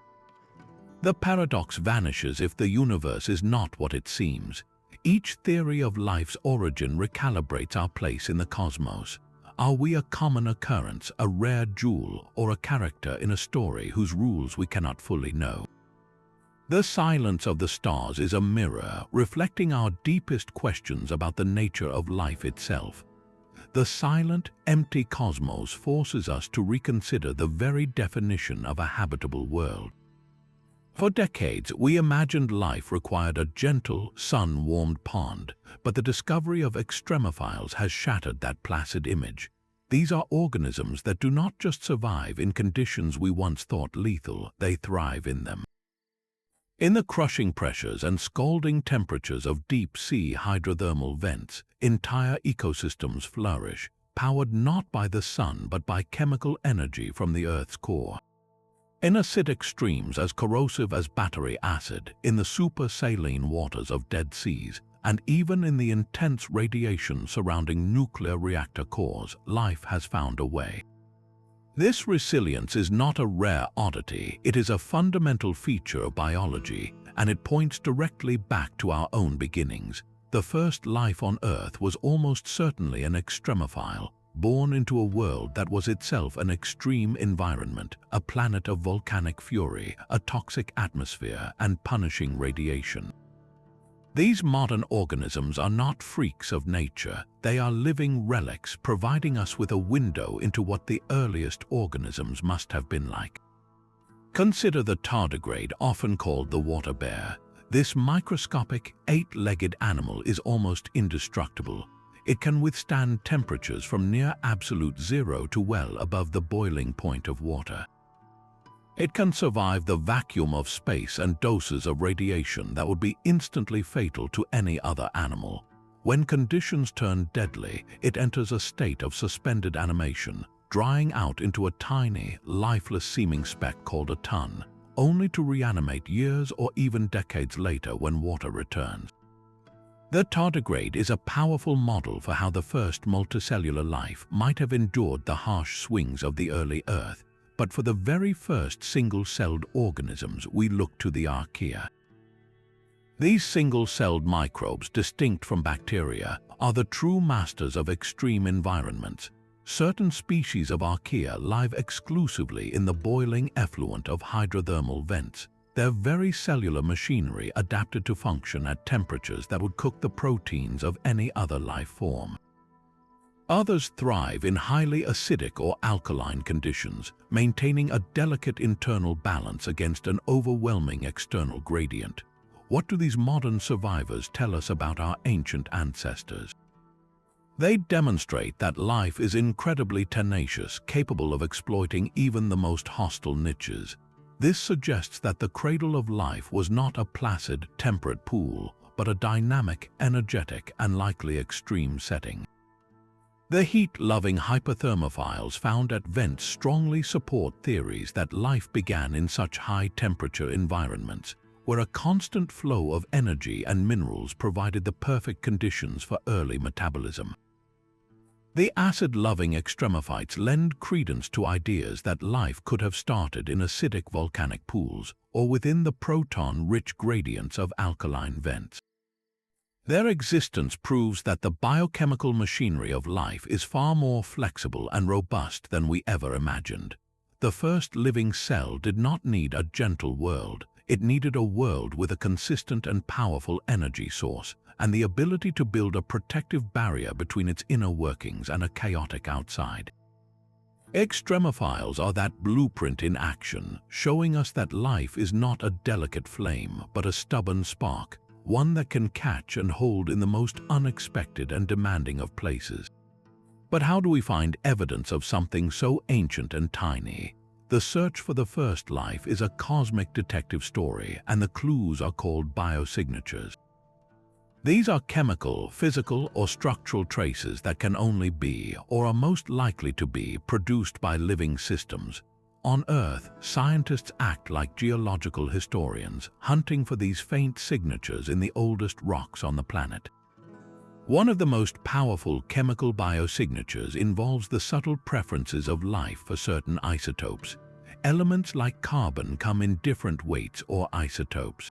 The paradox vanishes if the universe is not what it seems. Each theory of life's origin recalibrates our place in the cosmos. Are we a common occurrence, a rare jewel, or a character in a story whose rules we cannot fully know? The silence of the stars is a mirror, reflecting our deepest questions about the nature of life itself. The silent, empty cosmos forces us to reconsider the very definition of a habitable world. For decades, we imagined life required a gentle, sun-warmed pond, but the discovery of extremophiles has shattered that placid image. These are organisms that do not just survive in conditions we once thought lethal, they thrive in them. In the crushing pressures and scalding temperatures of deep-sea hydrothermal vents, entire ecosystems flourish, powered not by the sun but by chemical energy from the Earth's core. In acidic streams as corrosive as battery acid, in the super-saline waters of dead seas, and even in the intense radiation surrounding nuclear reactor cores, life has found a way. This resilience is not a rare oddity, it is a fundamental feature of biology, and it points directly back to our own beginnings. The first life on Earth was almost certainly an extremophile, born into a world that was itself an extreme environment, a planet of volcanic fury, a toxic atmosphere, and punishing radiation. These modern organisms are not freaks of nature, they are living relics providing us with a window into what the earliest organisms must have been like. Consider the tardigrade, often called the water bear. This microscopic, eight-legged animal is almost indestructible. It can withstand temperatures from near absolute zero to well above the boiling point of water. It can survive the vacuum of space and doses of radiation that would be instantly fatal to any other animal. When conditions turn deadly, it enters a state of suspended animation, drying out into a tiny, lifeless-seeming speck called a ton, only to reanimate years or even decades later when water returns. The tardigrade is a powerful model for how the first multicellular life might have endured the harsh swings of the early Earth, but for the very first single-celled organisms we look to the archaea. These single-celled microbes, distinct from bacteria, are the true masters of extreme environments. Certain species of archaea live exclusively in the boiling effluent of hydrothermal vents, their very cellular machinery adapted to function at temperatures that would cook the proteins of any other life form. Others thrive in highly acidic or alkaline conditions, maintaining a delicate internal balance against an overwhelming external gradient. What do these modern survivors tell us about our ancient ancestors? They demonstrate that life is incredibly tenacious, capable of exploiting even the most hostile niches. This suggests that the cradle of life was not a placid, temperate pool, but a dynamic, energetic, and likely extreme setting. The heat-loving hypothermophiles found at vents strongly support theories that life began in such high-temperature environments, where a constant flow of energy and minerals provided the perfect conditions for early metabolism. The acid-loving extremophites lend credence to ideas that life could have started in acidic volcanic pools or within the proton-rich gradients of alkaline vents. Their existence proves that the biochemical machinery of life is far more flexible and robust than we ever imagined. The first living cell did not need a gentle world, it needed a world with a consistent and powerful energy source, and the ability to build a protective barrier between its inner workings and a chaotic outside. Extremophiles are that blueprint in action, showing us that life is not a delicate flame, but a stubborn spark, one that can catch and hold in the most unexpected and demanding of places. But how do we find evidence of something so ancient and tiny? The search for the first life is a cosmic detective story, and the clues are called biosignatures. These are chemical, physical, or structural traces that can only be, or are most likely to be, produced by living systems. On Earth, scientists act like geological historians, hunting for these faint signatures in the oldest rocks on the planet. One of the most powerful chemical biosignatures involves the subtle preferences of life for certain isotopes. Elements like carbon come in different weights or isotopes.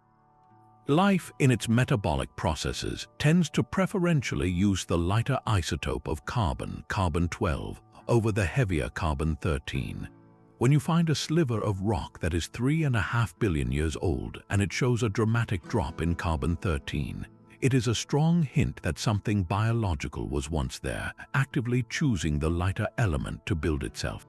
Life, in its metabolic processes, tends to preferentially use the lighter isotope of carbon, carbon-12, over the heavier carbon-13. When you find a sliver of rock that is 3.5 billion years old and it shows a dramatic drop in carbon-13, it is a strong hint that something biological was once there, actively choosing the lighter element to build itself.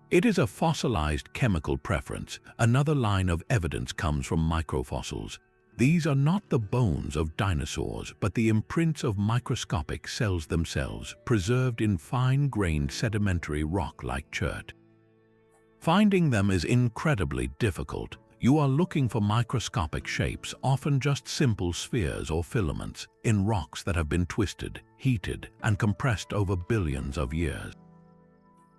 It is a fossilized chemical preference. Another line of evidence comes from microfossils. These are not the bones of dinosaurs, but the imprints of microscopic cells themselves, preserved in fine-grained sedimentary rock like chert. Finding them is incredibly difficult. You are looking for microscopic shapes, often just simple spheres or filaments, in rocks that have been twisted, heated, and compressed over billions of years.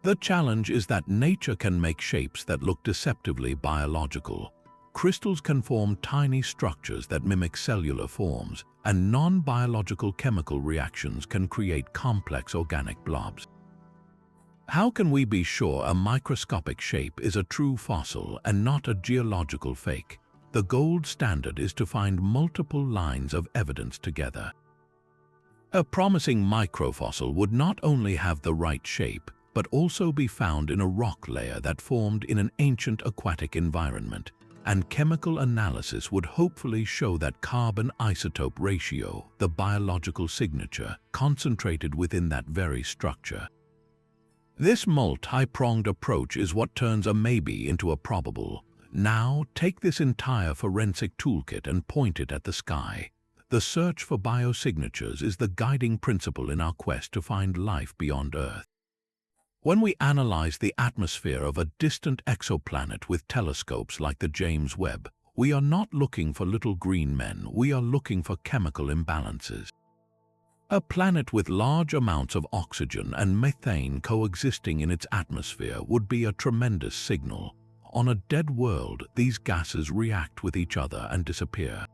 The challenge is that nature can make shapes that look deceptively biological. Crystals can form tiny structures that mimic cellular forms, and non-biological chemical reactions can create complex organic blobs. How can we be sure a microscopic shape is a true fossil and not a geological fake? The gold standard is to find multiple lines of evidence together. A promising microfossil would not only have the right shape, but also be found in a rock layer that formed in an ancient aquatic environment, and chemical analysis would hopefully show that carbon isotope ratio, the biological signature, concentrated within that very structure. This multi-pronged approach is what turns a maybe into a probable. Now, take this entire forensic toolkit and point it at the sky. The search for biosignatures is the guiding principle in our quest to find life beyond Earth. When we analyze the atmosphere of a distant exoplanet with telescopes like the James Webb, we are not looking for little green men, we are looking for chemical imbalances. A planet with large amounts of oxygen and methane coexisting in its atmosphere would be a tremendous signal. On a dead world, these gases react with each other and disappear.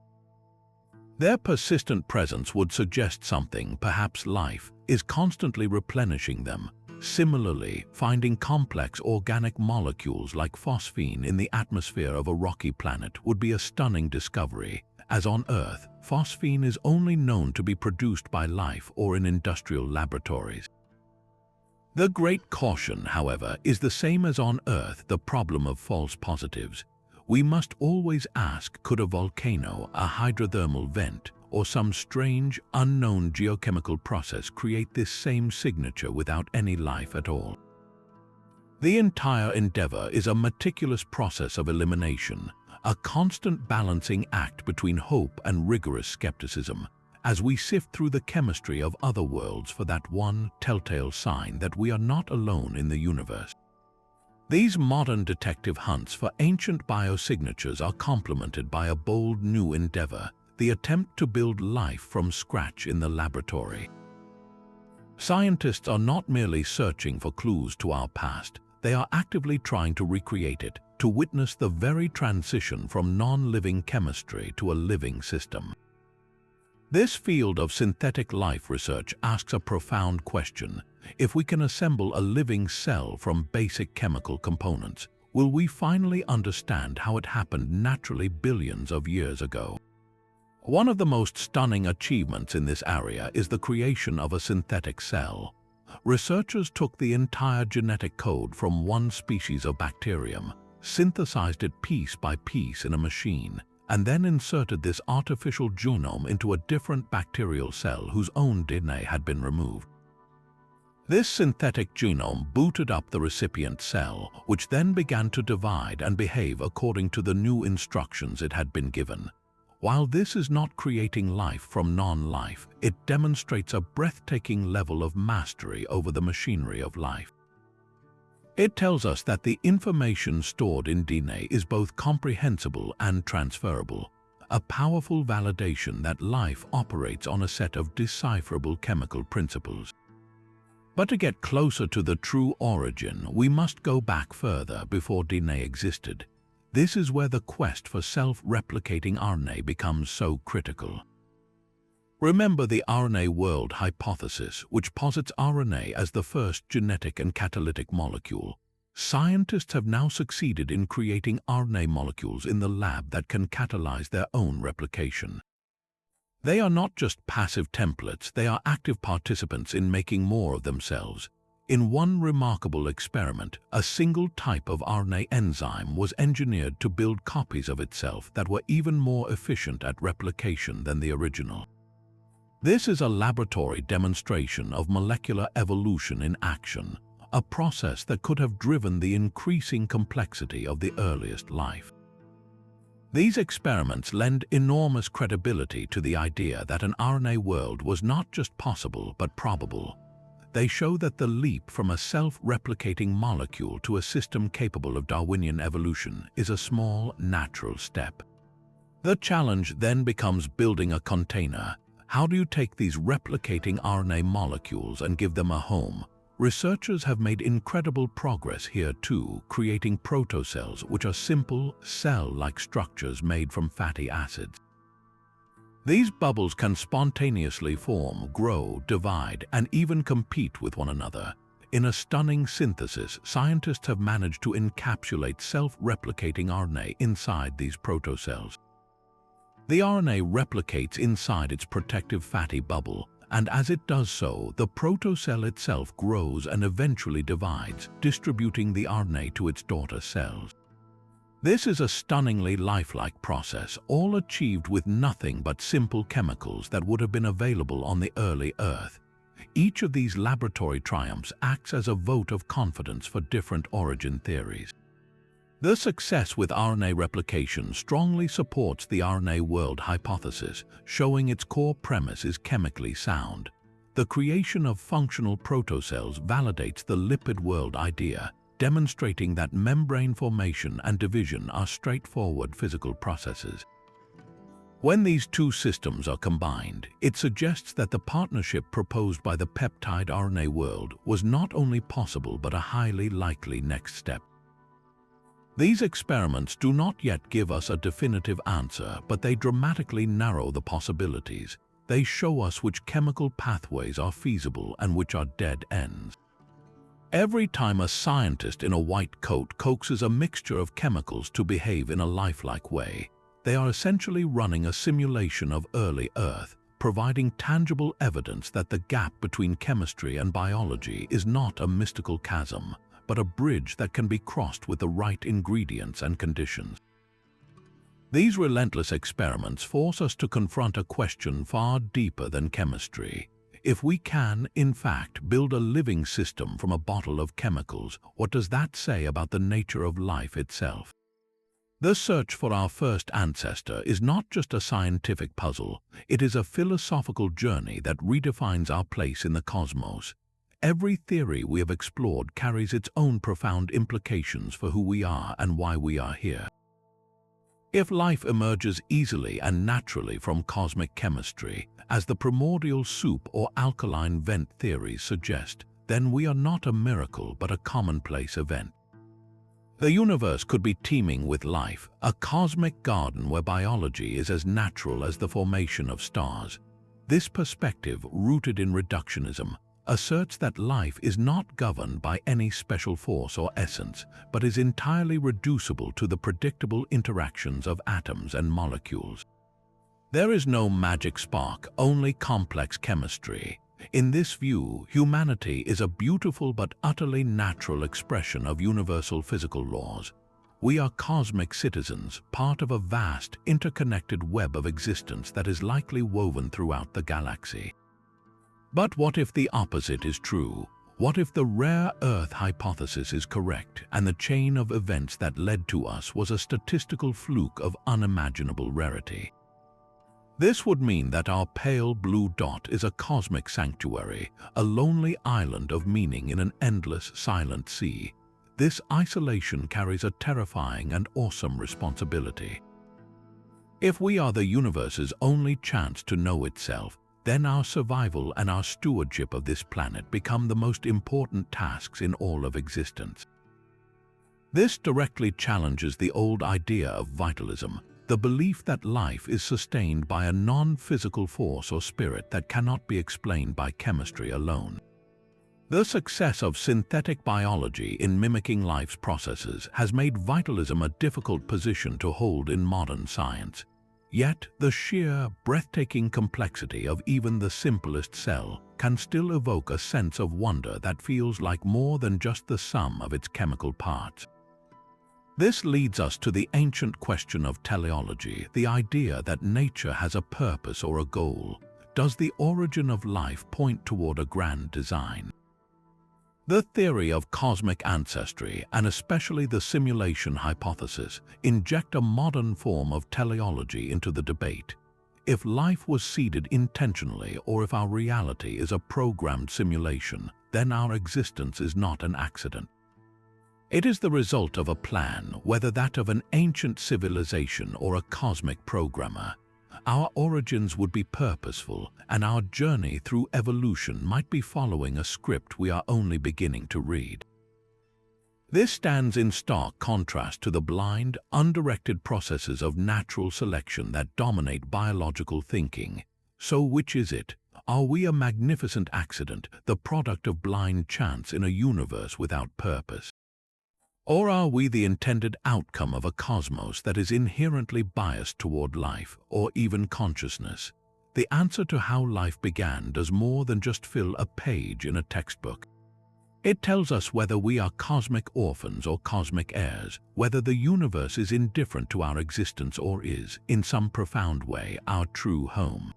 Their persistent presence would suggest something, perhaps life, is constantly replenishing them. Similarly, finding complex organic molecules like phosphine in the atmosphere of a rocky planet would be a stunning discovery. As on Earth, phosphine is only known to be produced by life or in industrial laboratories. The great caution, however, is the same as on Earth, the problem of false positives. We must always ask, could a volcano, a hydrothermal vent, or some strange, unknown geochemical process create this same signature without any life at all? The entire endeavor is a meticulous process of elimination, a constant balancing act between hope and rigorous skepticism, as we sift through the chemistry of other worlds for that one telltale sign that we are not alone in the universe. These modern detective hunts for ancient biosignatures are complemented by a bold new endeavor, the attempt to build life from scratch in the laboratory. Scientists are not merely searching for clues to our past, they are actively trying to recreate it, to witness the very transition from non-living chemistry to a living system. This field of synthetic life research asks a profound question. If we can assemble a living cell from basic chemical components, will we finally understand how it happened naturally billions of years ago? One of the most stunning achievements in this area is the creation of a synthetic cell. Researchers took the entire genetic code from one species of bacterium, synthesized it piece by piece in a machine, and then inserted this artificial genome into a different bacterial cell whose own DNA had been removed. This synthetic genome booted up the recipient cell, which then began to divide and behave according to the new instructions it had been given. While this is not creating life from non-life, it demonstrates a breathtaking level of mastery over the machinery of life. It tells us that the information stored in DNA is both comprehensible and transferable, a powerful validation that life operates on a set of decipherable chemical principles. But to get closer to the true origin, we must go back further before DNA existed. This is where the quest for self-replicating RNA becomes so critical. Remember the RNA-world hypothesis, which posits RNA as the first genetic and catalytic molecule. Scientists have now succeeded in creating RNA molecules in the lab that can catalyze their own replication. They are not just passive templates, they are active participants in making more of themselves. In one remarkable experiment, a single type of RNA enzyme was engineered to build copies of itself that were even more efficient at replication than the original. This is a laboratory demonstration of molecular evolution in action, a process that could have driven the increasing complexity of the earliest life. These experiments lend enormous credibility to the idea that an RNA world was not just possible but probable. They show that the leap from a self-replicating molecule to a system capable of Darwinian evolution is a small, natural step. The challenge then becomes building a container. How do you take these replicating RNA molecules and give them a home? Researchers have made incredible progress here too, creating protocells, which are simple, cell-like structures made from fatty acids. These bubbles can spontaneously form, grow, divide, and even compete with one another. In a stunning synthesis, scientists have managed to encapsulate self-replicating RNA inside these protocells. The RNA replicates inside its protective fatty bubble, and as it does so, the protocell itself grows and eventually divides, distributing the RNA to its daughter cells. This is a stunningly lifelike process, all achieved with nothing but simple chemicals that would have been available on the early Earth. Each of these laboratory triumphs acts as a vote of confidence for different origin theories. The success with RNA replication strongly supports the RNA world hypothesis, showing its core premise is chemically sound. The creation of functional protocells validates the lipid world idea, demonstrating that membrane formation and division are straightforward physical processes. When these two systems are combined, it suggests that the partnership proposed by the peptide RNA world was not only possible but a highly likely next step. These experiments do not yet give us a definitive answer, but they dramatically narrow the possibilities. They show us which chemical pathways are feasible and which are dead ends. Every time a scientist in a white coat coaxes a mixture of chemicals to behave in a lifelike way, they are essentially running a simulation of early Earth, providing tangible evidence that the gap between chemistry and biology is not a mystical chasm, but a bridge that can be crossed with the right ingredients and conditions. These relentless experiments force us to confront a question far deeper than chemistry. If we can, in fact, build a living system from a bottle of chemicals, what does that say about the nature of life itself? The search for our first ancestor is not just a scientific puzzle, it is a philosophical journey that redefines our place in the cosmos. Every theory we have explored carries its own profound implications for who we are and why we are here. If life emerges easily and naturally from cosmic chemistry, as the primordial-soup or alkaline vent theories suggest, then we are not a miracle but a commonplace event. The universe could be teeming with life, a cosmic garden where biology is as natural as the formation of stars. This perspective, rooted in reductionism, asserts that life is not governed by any special force or essence, but is entirely reducible to the predictable interactions of atoms and molecules. There is no magic spark, only complex chemistry. In this view, humanity is a beautiful but utterly natural expression of universal physical laws. We are cosmic citizens, part of a vast, interconnected web of existence that is likely woven throughout the galaxy. But what if the opposite is true? What if the rare Earth hypothesis is correct and the chain of events that led to us was a statistical fluke of unimaginable rarity? This would mean that our pale blue dot is a cosmic sanctuary, a lonely island of meaning in an endless, silent sea. This isolation carries a terrifying and awesome responsibility. If we are the universe's only chance to know itself, then our survival and our stewardship of this planet become the most important tasks in all of existence. This directly challenges the old idea of vitalism, the belief that life is sustained by a non-physical force or spirit that cannot be explained by chemistry alone. The success of synthetic biology in mimicking life's processes has made vitalism a difficult position to hold in modern science. Yet, the sheer, breathtaking complexity of even the simplest cell can still evoke a sense of wonder that feels like more than just the sum of its chemical parts. This leads us to the ancient question of teleology, the idea that nature has a purpose or a goal. Does the origin of life point toward a grand design? The theory of cosmic ancestry, and especially the simulation hypothesis, inject a modern form of teleology into the debate. If life was seeded intentionally, or if our reality is a programmed simulation, then our existence is not an accident. It is the result of a plan, whether that of an ancient civilization or a cosmic programmer. Our origins would be purposeful, and our journey through evolution might be following a script we are only beginning to read. This stands in stark contrast to the blind, undirected processes of natural selection that dominate biological thinking. So which is it? Are we a magnificent accident, the product of blind chance in a universe without purpose? Or are we the intended outcome of a cosmos that is inherently biased toward life, or even consciousness? The answer to how life began does more than just fill a page in a textbook. It tells us whether we are cosmic orphans or cosmic heirs, whether the universe is indifferent to our existence or is, in some profound way, our true home.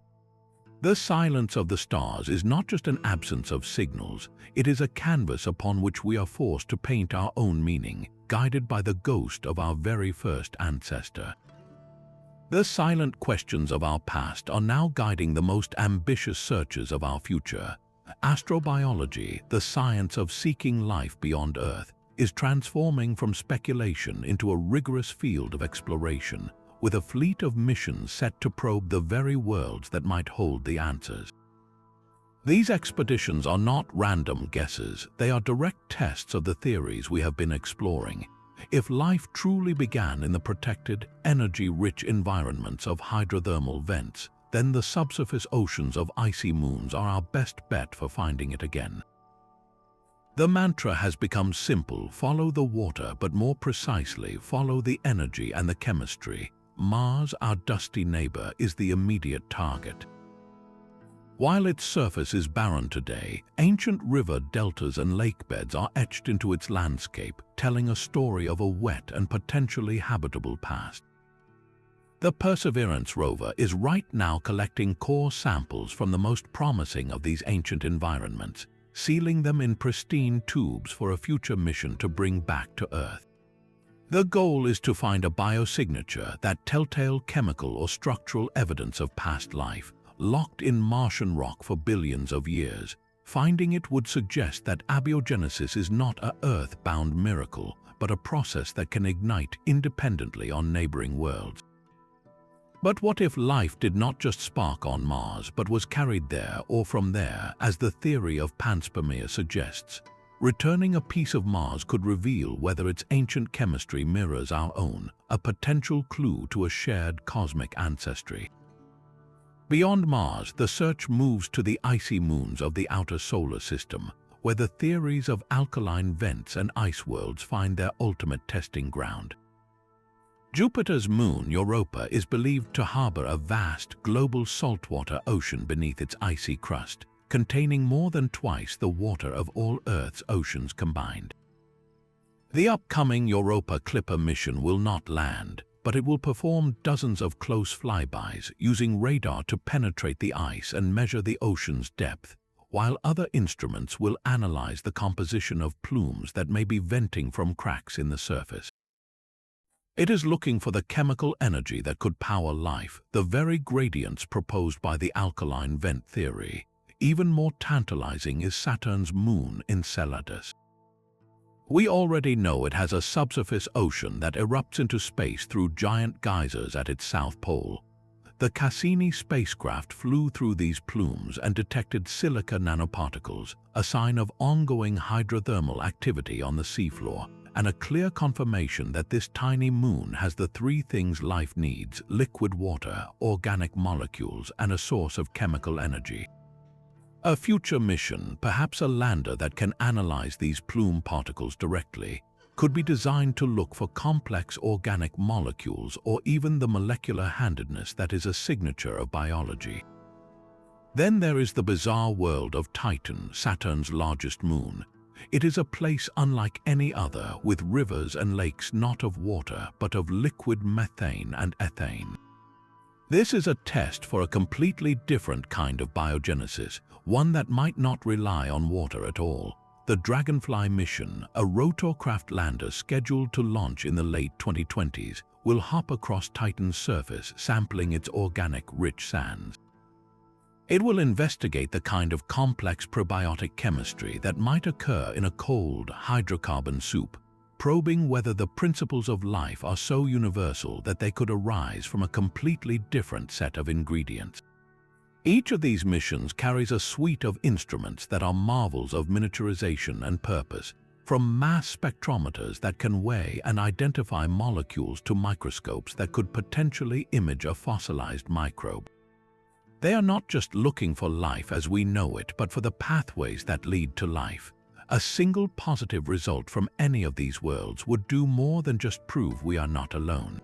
The silence of the stars is not just an absence of signals, it is a canvas upon which we are forced to paint our own meaning, guided by the ghost of our very first ancestor. The silent questions of our past are now guiding the most ambitious searches of our future. Astrobiology, the science of seeking life beyond Earth, is transforming from speculation into a rigorous field of exploration, with a fleet of missions set to probe the very worlds that might hold the answers. These expeditions are not random guesses, they are direct tests of the theories we have been exploring. If life truly began in the protected, energy-rich environments of hydrothermal vents, then the subsurface oceans of icy moons are our best bet for finding it again. The mantra has become simple: follow the water, but more precisely, follow the energy and the chemistry. Mars, our dusty neighbor, is the immediate target. While its surface is barren today, ancient river deltas and lakebeds are etched into its landscape, telling a story of a wet and potentially habitable past. The Perseverance rover is right now collecting core samples from the most promising of these ancient environments, sealing them in pristine tubes for a future mission to bring back to Earth. The goal is to find a biosignature, that telltale chemical or structural evidence of past life, locked in Martian rock for billions of years. Finding it would suggest that abiogenesis is not an Earth-bound miracle, but a process that can ignite independently on neighboring worlds. But what if life did not just spark on Mars, but was carried there or from there, as the theory of panspermia suggests? Returning a piece of Mars could reveal whether its ancient chemistry mirrors our own, a potential clue to a shared cosmic ancestry. Beyond Mars, the search moves to the icy moons of the outer solar system, where the theories of alkaline vents and ice worlds find their ultimate testing ground. Jupiter's moon, Europa, is believed to harbor a vast, global saltwater ocean beneath its icy crust, containing more than twice the water of all Earth's oceans combined. The upcoming Europa Clipper mission will not land, but it will perform dozens of close flybys, using radar to penetrate the ice and measure the ocean's depth, while other instruments will analyze the composition of plumes that may be venting from cracks in the surface. It is looking for the chemical energy that could power life, the very gradients proposed by the alkaline vent theory. Even more tantalizing is Saturn's moon Enceladus. We already know it has a subsurface ocean that erupts into space through giant geysers at its south pole. The Cassini spacecraft flew through these plumes and detected silica nanoparticles, a sign of ongoing hydrothermal activity on the seafloor, and a clear confirmation that this tiny moon has the three things life needs: liquid water, organic molecules, and a source of chemical energy. A future mission, perhaps a lander that can analyze these plume particles directly, could be designed to look for complex organic molecules or even the molecular handedness that is a signature of biology. Then there is the bizarre world of Titan, Saturn's largest moon. It is a place unlike any other, with rivers and lakes not of water but of liquid methane and ethane. This is a test for a completely different kind of biogenesis, one that might not rely on water at all. The Dragonfly mission, a rotorcraft lander scheduled to launch in the late 2020s, will hop across Titan's surface, sampling its organic, rich sands. It will investigate the kind of complex probiotic chemistry that might occur in a cold hydrocarbon soup, probing whether the principles of life are so universal that they could arise from a completely different set of ingredients. Each of these missions carries a suite of instruments that are marvels of miniaturization and purpose, from mass spectrometers that can weigh and identify molecules to microscopes that could potentially image a fossilized microbe. They are not just looking for life as we know it, but for the pathways that lead to life. A single positive result from any of these worlds would do more than just prove we are not alone.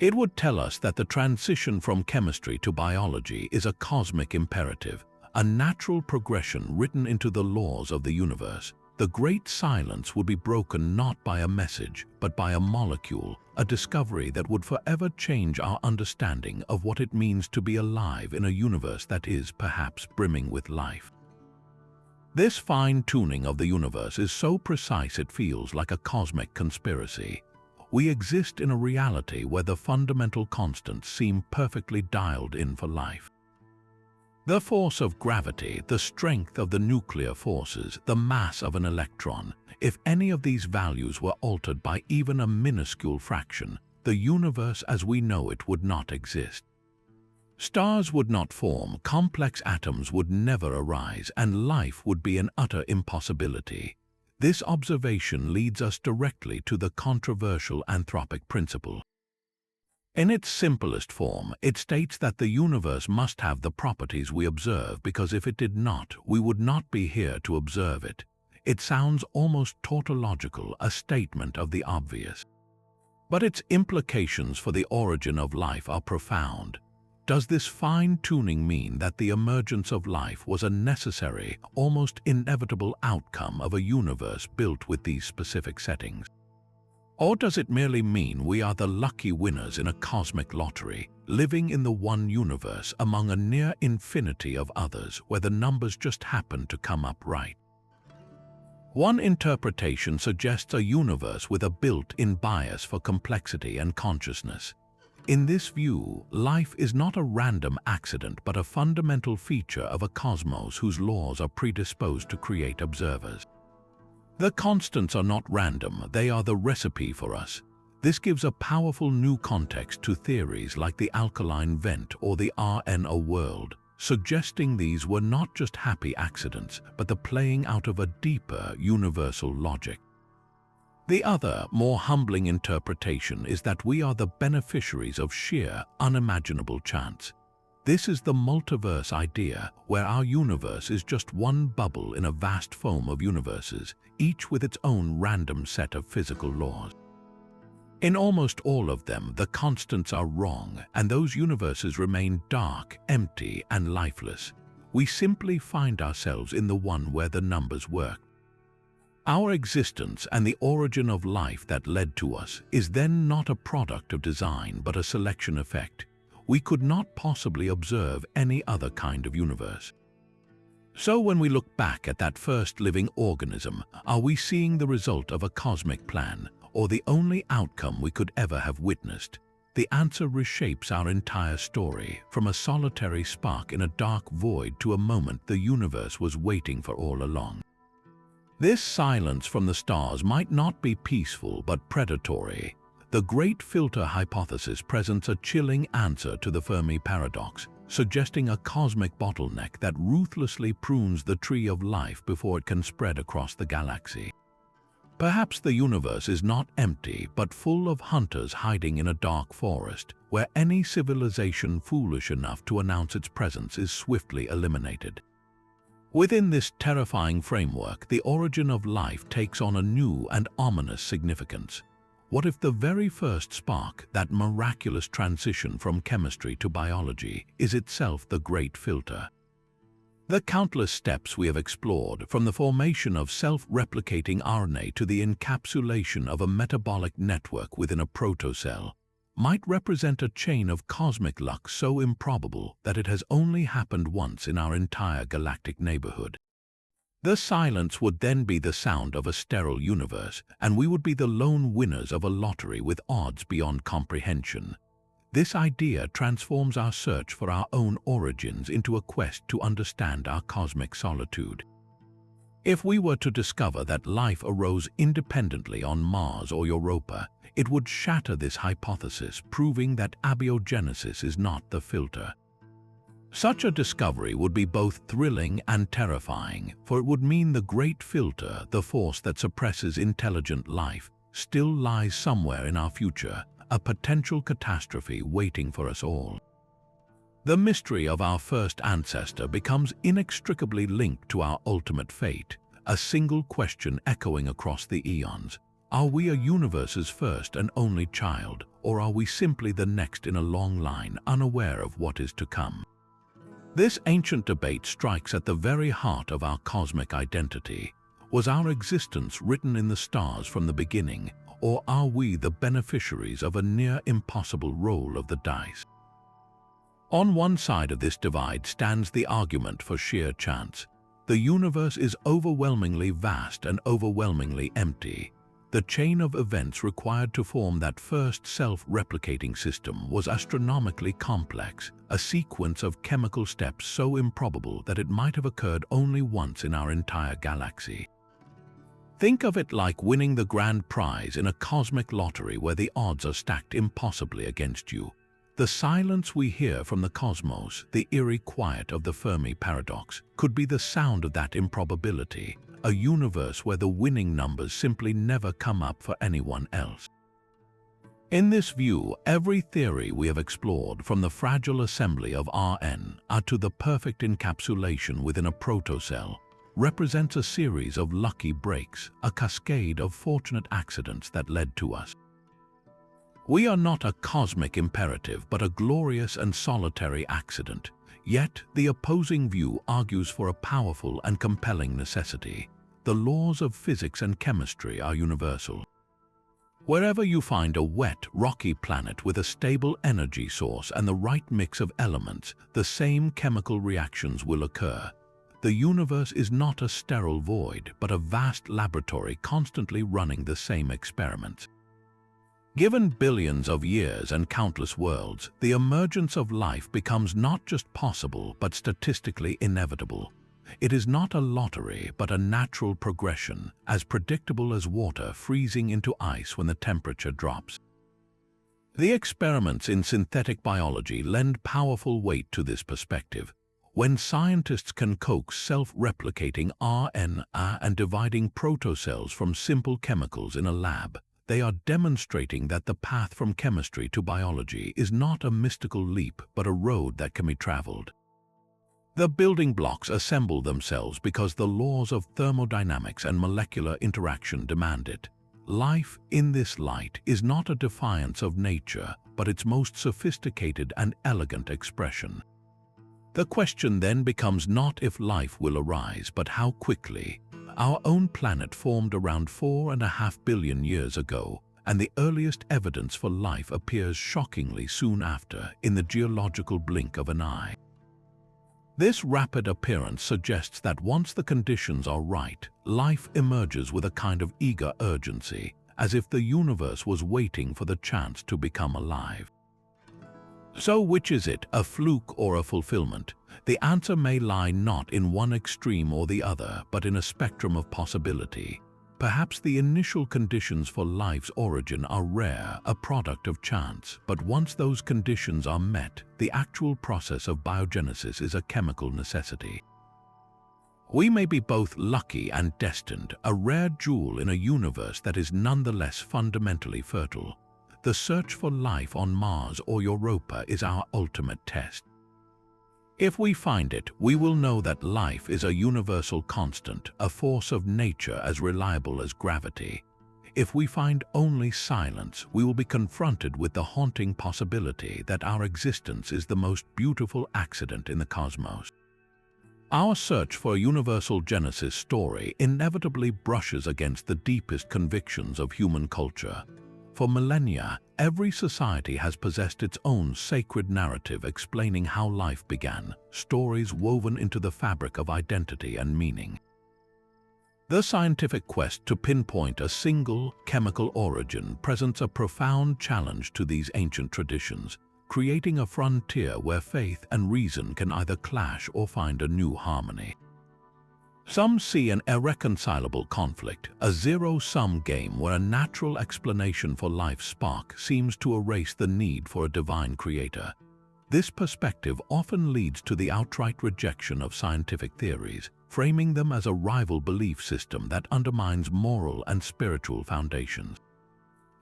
It would tell us that the transition from chemistry to biology is a cosmic imperative, a natural progression written into the laws of the universe. The great silence would be broken not by a message, but by a molecule, a discovery that would forever change our understanding of what it means to be alive in a universe that is perhaps brimming with life. This fine-tuning of the universe is so precise it feels like a cosmic conspiracy. We exist in a reality where the fundamental constants seem perfectly dialed in for life. The force of gravity, the strength of the nuclear forces, the mass of an electron, if any of these values were altered by even a minuscule fraction, the universe as we know it would not exist. Stars would not form, complex atoms would never arise, and life would be an utter impossibility. This observation leads us directly to the controversial anthropic principle. In its simplest form, it states that the universe must have the properties we observe because if it did not, we would not be here to observe it. It sounds almost tautological, a statement of the obvious. But its implications for the origin of life are profound. Does this fine-tuning mean that the emergence of life was a necessary, almost inevitable outcome of a universe built with these specific settings? Or does it merely mean we are the lucky winners in a cosmic lottery, living in the one universe among a near infinity of others where the numbers just happen to come up right? One interpretation suggests a universe with a built-in bias for complexity and consciousness. In this view, life is not a random accident but a fundamental feature of a cosmos whose laws are predisposed to create observers. The constants are not random, they are the recipe for us. This gives a powerful new context to theories like the alkaline vent or the rna-world, suggesting these were not just happy accidents but the playing out of a deeper, universal logic. The other, more humbling interpretation is that we are the beneficiaries of sheer, unimaginable chance. This is the multiverse idea, where our universe is just one bubble in a vast foam of universes, each with its own random set of physical laws. In almost all of them, the constants are wrong, and those universes remain dark, empty, and lifeless. We simply find ourselves in the one where the numbers work. Our existence and the origin of life that led to us is then not a product of design but a selection effect. We could not possibly observe any other kind of universe. So when we look back at that first living organism, are we seeing the result of a cosmic plan, or the only outcome we could ever have witnessed? The answer reshapes our entire story, from a solitary spark in a dark void to a moment the universe was waiting for all along. This silence from the stars might not be peaceful but predatory. The Great Filter hypothesis presents a chilling answer to the Fermi paradox, suggesting a cosmic bottleneck that ruthlessly prunes the tree of life before it can spread across the galaxy. Perhaps the universe is not empty, but full of hunters hiding in a dark forest, where any civilization foolish enough to announce its presence is swiftly eliminated. Within this terrifying framework, the origin of life takes on a new and ominous significance. What if the very first spark, that miraculous transition from chemistry to biology, is itself the Great Filter? The countless steps we have explored, from the formation of self-replicating RNA to the encapsulation of a metabolic network within a protocell, might represent a chain of cosmic luck so improbable that it has only happened once in our entire galactic neighborhood. The silence would then be the sound of a sterile universe, and we would be the lone winners of a lottery with odds beyond comprehension. This idea transforms our search for our own origins into a quest to understand our cosmic solitude. If we were to discover that life arose independently on Mars or Europa, it would shatter this hypothesis, proving that abiogenesis is not the filter. Such a discovery would be both thrilling and terrifying, for it would mean the Great Filter, the force that suppresses intelligent life, still lies somewhere in our future, a potential catastrophe waiting for us all. The mystery of our first ancestor becomes inextricably linked to our ultimate fate, a single question echoing across the eons. Are we a universe's first and only child, or are we simply the next in a long line, unaware of what is to come? This ancient debate strikes at the very heart of our cosmic identity. Was our existence written in the stars from the beginning, or are we the beneficiaries of a near-impossible roll of the dice? On one side of this divide stands the argument for sheer chance. The universe is overwhelmingly vast and overwhelmingly empty. The chain of events required to form that first self-replicating system was astronomically complex, a sequence of chemical steps so improbable that it might have occurred only once in our entire galaxy. Think of it like winning the grand prize in a cosmic lottery where the odds are stacked impossibly against you. The silence we hear from the cosmos, the eerie quiet of the Fermi paradox, could be the sound of that improbability, a universe where the winning numbers simply never come up for anyone else. In this view, every theory we have explored, from the fragile assembly of RNA to the perfect encapsulation within a protocell, represents a series of lucky breaks, a cascade of fortunate accidents that led to us. We are not a cosmic imperative, but a glorious and solitary accident. Yet, the opposing view argues for a powerful and compelling necessity. The laws of physics and chemistry are universal. Wherever you find a wet, rocky planet with a stable energy source and the right mix of elements, the same chemical reactions will occur. The universe is not a sterile void, but a vast laboratory constantly running the same experiments. Given billions of years and countless worlds, the emergence of life becomes not just possible, but statistically inevitable. It is not a lottery, but a natural progression, as predictable as water freezing into ice when the temperature drops. The experiments in synthetic biology lend powerful weight to this perspective. When scientists can coax self-replicating RNA and dividing protocells from simple chemicals in a lab, they are demonstrating that the path from chemistry to biology is not a mystical leap, but a road that can be traveled. The building blocks assemble themselves because the laws of thermodynamics and molecular interaction demand it. Life, in this light, is not a defiance of nature, but its most sophisticated and elegant expression. The question then becomes not if life will arise, but how quickly. Our own planet formed around 4.5 billion years ago, and the earliest evidence for life appears shockingly soon after, in the geological blink of an eye. This rapid appearance suggests that once the conditions are right, life emerges with a kind of eager urgency, as if the universe was waiting for the chance to become alive. So which is it, a fluke or a fulfillment? The answer may lie not in one extreme or the other, but in a spectrum of possibility. Perhaps the initial conditions for life's origin are rare, a product of chance, but once those conditions are met, the actual process of biogenesis is a chemical necessity. We may be both lucky and destined, a rare jewel in a universe that is nonetheless fundamentally fertile. The search for life on Mars or Europa is our ultimate test. If we find it, we will know that life is a universal constant, a force of nature as reliable as gravity. If we find only silence, we will be confronted with the haunting possibility that our existence is the most beautiful accident in the cosmos. Our search for a universal genesis story inevitably brushes against the deepest convictions of human culture. For millennia, every society has possessed its own sacred narrative explaining how life began, stories woven into the fabric of identity and meaning. The scientific quest to pinpoint a single chemical origin presents a profound challenge to these ancient traditions, creating a frontier where faith and reason can either clash or find a new harmony. Some see an irreconcilable conflict, a zero-sum game where a natural explanation for life's spark seems to erase the need for a divine creator. This perspective often leads to the outright rejection of scientific theories, framing them as a rival belief system that undermines moral and spiritual foundations.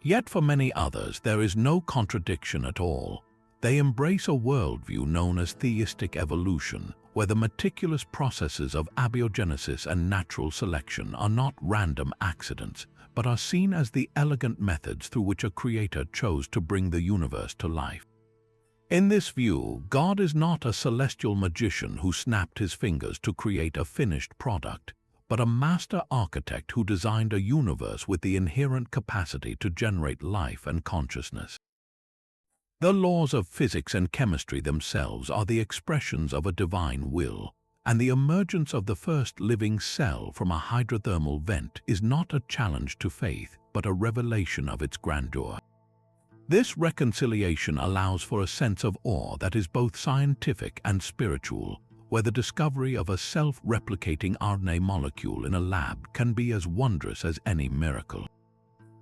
Yet for many others, there is no contradiction at all. They embrace a worldview known as theistic evolution, where the meticulous processes of abiogenesis and natural selection are not random accidents, but are seen as the elegant methods through which a creator chose to bring the universe to life. In this view, God is not a celestial magician who snapped his fingers to create a finished product, but a master architect who designed a universe with the inherent capacity to generate life and consciousness. The laws of physics and chemistry themselves are the expressions of a divine will, and the emergence of the first living cell from a hydrothermal vent is not a challenge to faith, but a revelation of its grandeur. This reconciliation allows for a sense of awe that is both scientific and spiritual, where the discovery of a self-replicating RNA molecule in a lab can be as wondrous as any miracle.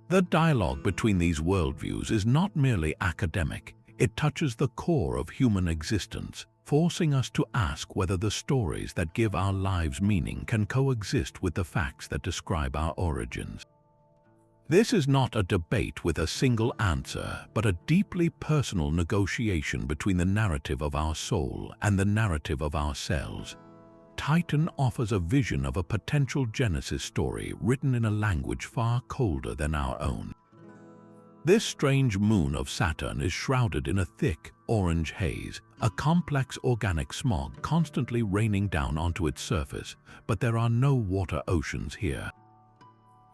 The dialogue between these worldviews is not merely academic, it touches the core of human existence, forcing us to ask whether the stories that give our lives meaning can coexist with the facts that describe our origins. This is not a debate with a single answer, but a deeply personal negotiation between the narrative of our soul and the narrative of our cells. Titan offers a vision of a potential Genesis story written in a language far colder than our own. This strange moon of Saturn is shrouded in a thick, orange haze, a complex organic smog constantly raining down onto its surface, but there are no water oceans here.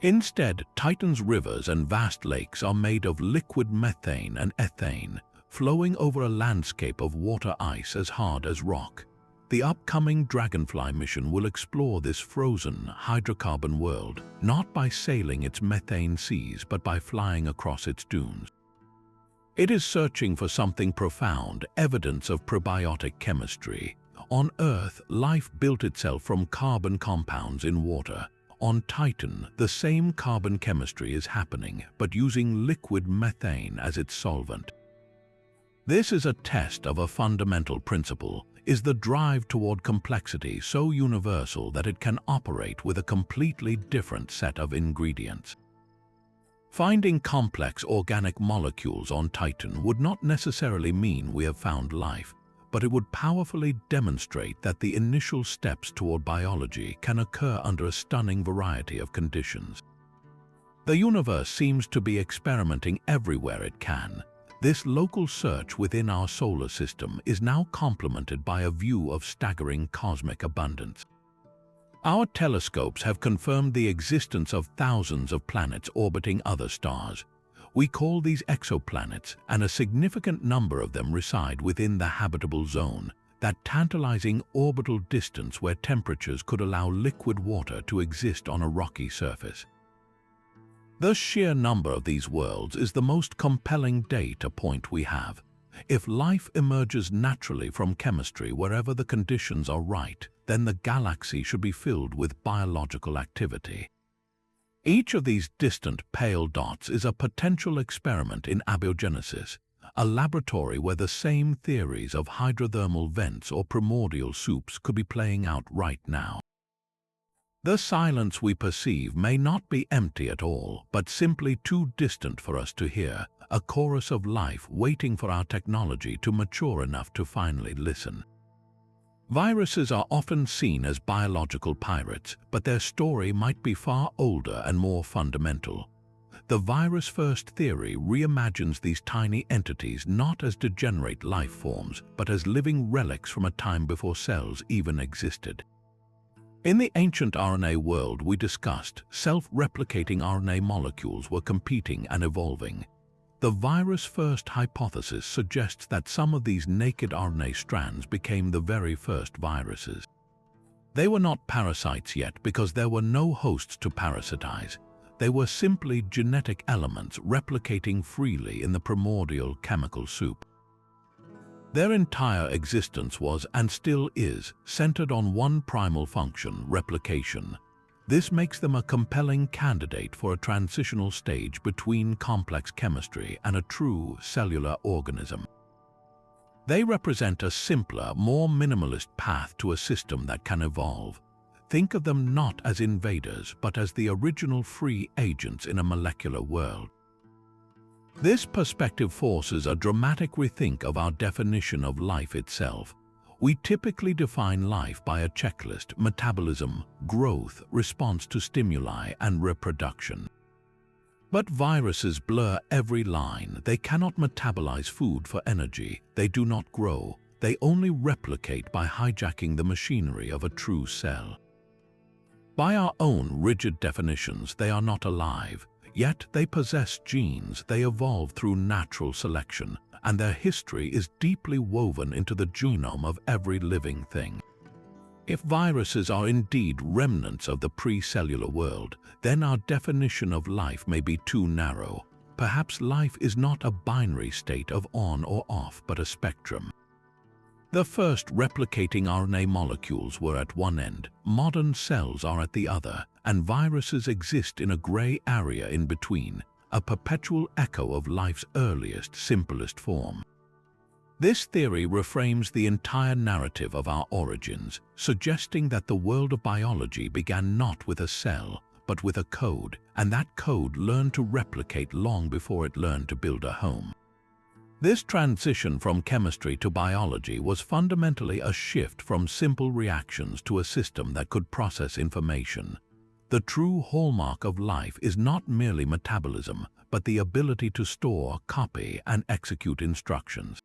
Instead, Titan's rivers and vast lakes are made of liquid methane and ethane, flowing over a landscape of water ice as hard as rock. The upcoming Dragonfly mission will explore this frozen, hydrocarbon world, not by sailing its methane seas but by flying across its dunes. It is searching for something profound, evidence of probiotic chemistry. On Earth, life built itself from carbon compounds in water. On Titan, the same carbon chemistry is happening, but using liquid methane as its solvent. This is a test of a fundamental principle. Is the drive toward complexity so universal that it can operate with a completely different set of ingredients? Finding complex organic molecules on Titan would not necessarily mean we have found life, but it would powerfully demonstrate that the initial steps toward biology can occur under a stunning variety of conditions. The universe seems to be experimenting everywhere it can. This local search within our solar system is now complemented by a view of staggering cosmic abundance. Our telescopes have confirmed the existence of thousands of planets orbiting other stars. We call these exoplanets, and a significant number of them reside within the habitable zone, that tantalizing orbital distance where temperatures could allow liquid water to exist on a rocky surface. The sheer number of these worlds is the most compelling data point we have. If life emerges naturally from chemistry wherever the conditions are right, then the galaxy should be filled with biological activity. Each of these distant pale dots is a potential experiment in abiogenesis, a laboratory where the same theories of hydrothermal vents or primordial soups could be playing out right now. The silence we perceive may not be empty at all, but simply too distant for us to hear, a chorus of life waiting for our technology to mature enough to finally listen. Viruses are often seen as biological pirates, but their story might be far older and more fundamental. The virus-first theory reimagines these tiny entities not as degenerate life forms, but as living relics from a time before cells even existed. In the ancient RNA world we discussed, self-replicating RNA molecules were competing and evolving. The virus-first hypothesis suggests that some of these naked RNA strands became the very first viruses. They were not parasites yet because there were no hosts to parasitize. They were simply genetic elements replicating freely in the primordial chemical soup. Their entire existence was, and still is, centered on one primal function, replication. This makes them a compelling candidate for a transitional stage between complex chemistry and a true cellular organism. They represent a simpler, more minimalist path to a system that can evolve. Think of them not as invaders, but as the original free agents in a molecular world. This perspective forces a dramatic rethink of our definition of life itself. We typically define life by a checklist: metabolism, growth, response to stimuli, and reproduction. But viruses blur every line. They cannot metabolize food for energy. They do not grow. They only replicate by hijacking the machinery of a true cell. By our own rigid definitions, they are not alive. Yet they possess genes, they evolve through natural selection, and their history is deeply woven into the genome of every living thing. If viruses are indeed remnants of the pre-cellular world, then our definition of life may be too narrow. Perhaps life is not a binary state of on or off, but a spectrum. The first replicating RNA molecules were at one end, modern cells are at the other, and viruses exist in a gray area in between, a perpetual echo of life's earliest, simplest form. This theory reframes the entire narrative of our origins, suggesting that the world of biology began not with a cell, but with a code, and that code learned to replicate long before it learned to build a home. This transition from chemistry to biology was fundamentally a shift from simple reactions to a system that could process information. The true hallmark of life is not merely metabolism, but the ability to store, copy, and execute instructions.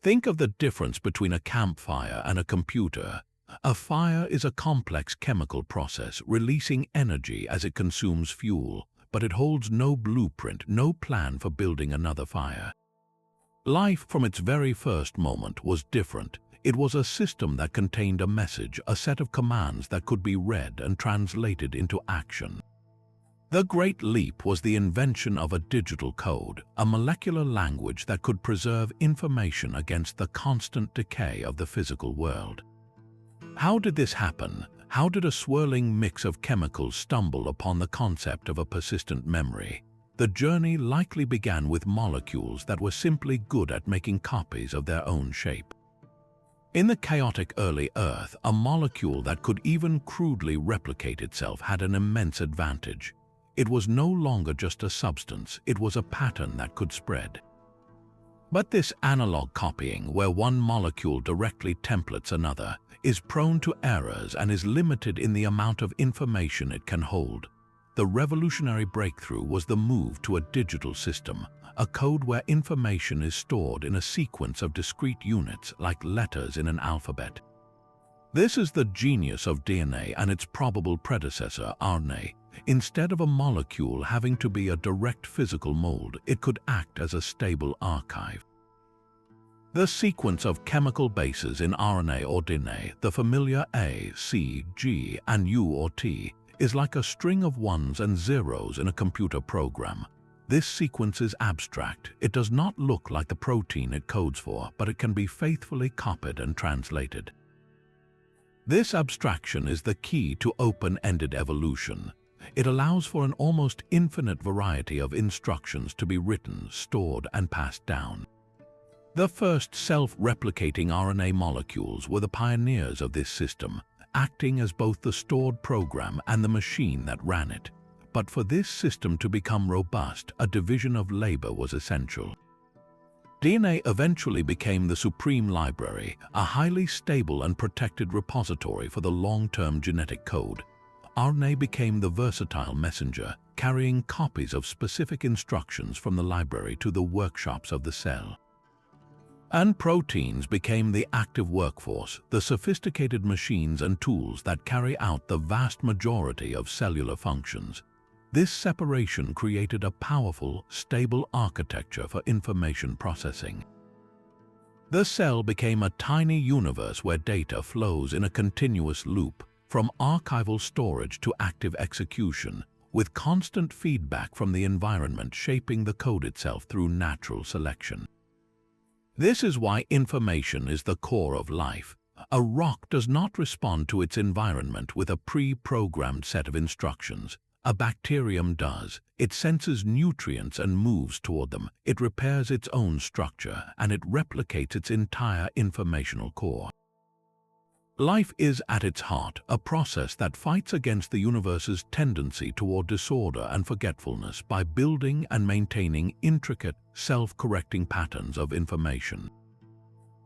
Think of the difference between a campfire and a computer. A fire is a complex chemical process, releasing energy as it consumes fuel, but it holds no blueprint, no plan for building another fire. Life, from its very first moment, was different. It was a system that contained a message, a set of commands that could be read and translated into action. The Great Leap was the invention of a digital code, a molecular language that could preserve information against the constant decay of the physical world. How did this happen? How did a swirling mix of chemicals stumble upon the concept of a persistent memory? The journey likely began with molecules that were simply good at making copies of their own shape. In the chaotic early Earth, a molecule that could even crudely replicate itself had an immense advantage. It was no longer just a substance, it was a pattern that could spread. But this analog copying, where one molecule directly templates another, is prone to errors and is limited in the amount of information it can hold. The revolutionary breakthrough was the move to a digital system, a code where information is stored in a sequence of discrete units like letters in an alphabet. This is the genius of DNA and its probable predecessor, RNA. Instead of a molecule having to be a direct physical mold, it could act as a stable archive. The sequence of chemical bases in RNA or DNA, the familiar A, C, G, and U or T, is like a string of ones and zeros in a computer program. This sequence is abstract. It does not look like the protein it codes for, but it can be faithfully copied and translated. This abstraction is the key to open-ended evolution. It allows for an almost infinite variety of instructions to be written, stored, and passed down. The first self-replicating RNA molecules were the pioneers of this system, acting as both the stored program and the machine that ran it. But for this system to become robust, a division of labor was essential. DNA eventually became the supreme library, a highly stable and protected repository for the long-term genetic code. RNA became the versatile messenger, carrying copies of specific instructions from the library to the workshops of the cell. And proteins became the active workforce, the sophisticated machines and tools that carry out the vast majority of cellular functions. This separation created a powerful, stable architecture for information processing. The cell became a tiny universe where data flows in a continuous loop, from archival storage to active execution, with constant feedback from the environment shaping the code itself through natural selection. This is why information is the core of life. A rock does not respond to its environment with a pre-programmed set of instructions. A bacterium does. It senses nutrients and moves toward them. It repairs its own structure, and it replicates its entire informational core. Life is, at its heart, a process that fights against the universe's tendency toward disorder and forgetfulness by building and maintaining intricate, self-correcting patterns of information.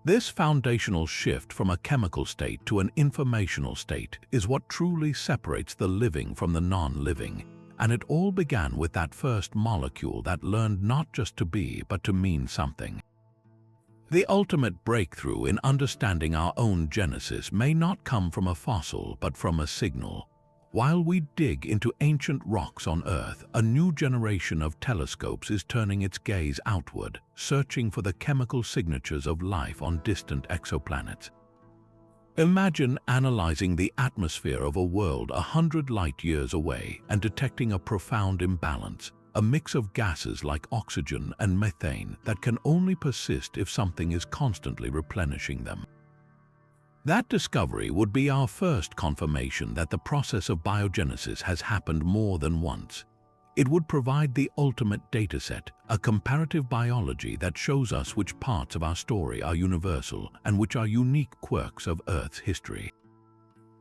This foundational shift from a chemical state to an informational state is what truly separates the living from the non-living, and it all began with that first molecule that learned not just to be, but to mean something. The ultimate breakthrough in understanding our own genesis may not come from a fossil, but from a signal. While we dig into ancient rocks on Earth, a new generation of telescopes is turning its gaze outward, searching for the chemical signatures of life on distant exoplanets. Imagine analyzing the atmosphere of a world 100 light-years away and detecting a profound imbalance, a mix of gases like oxygen and methane that can only persist if something is constantly replenishing them. That discovery would be our first confirmation that the process of biogenesis has happened more than once. It would provide the ultimate dataset, a comparative biology that shows us which parts of our story are universal and which are unique quirks of Earth's history.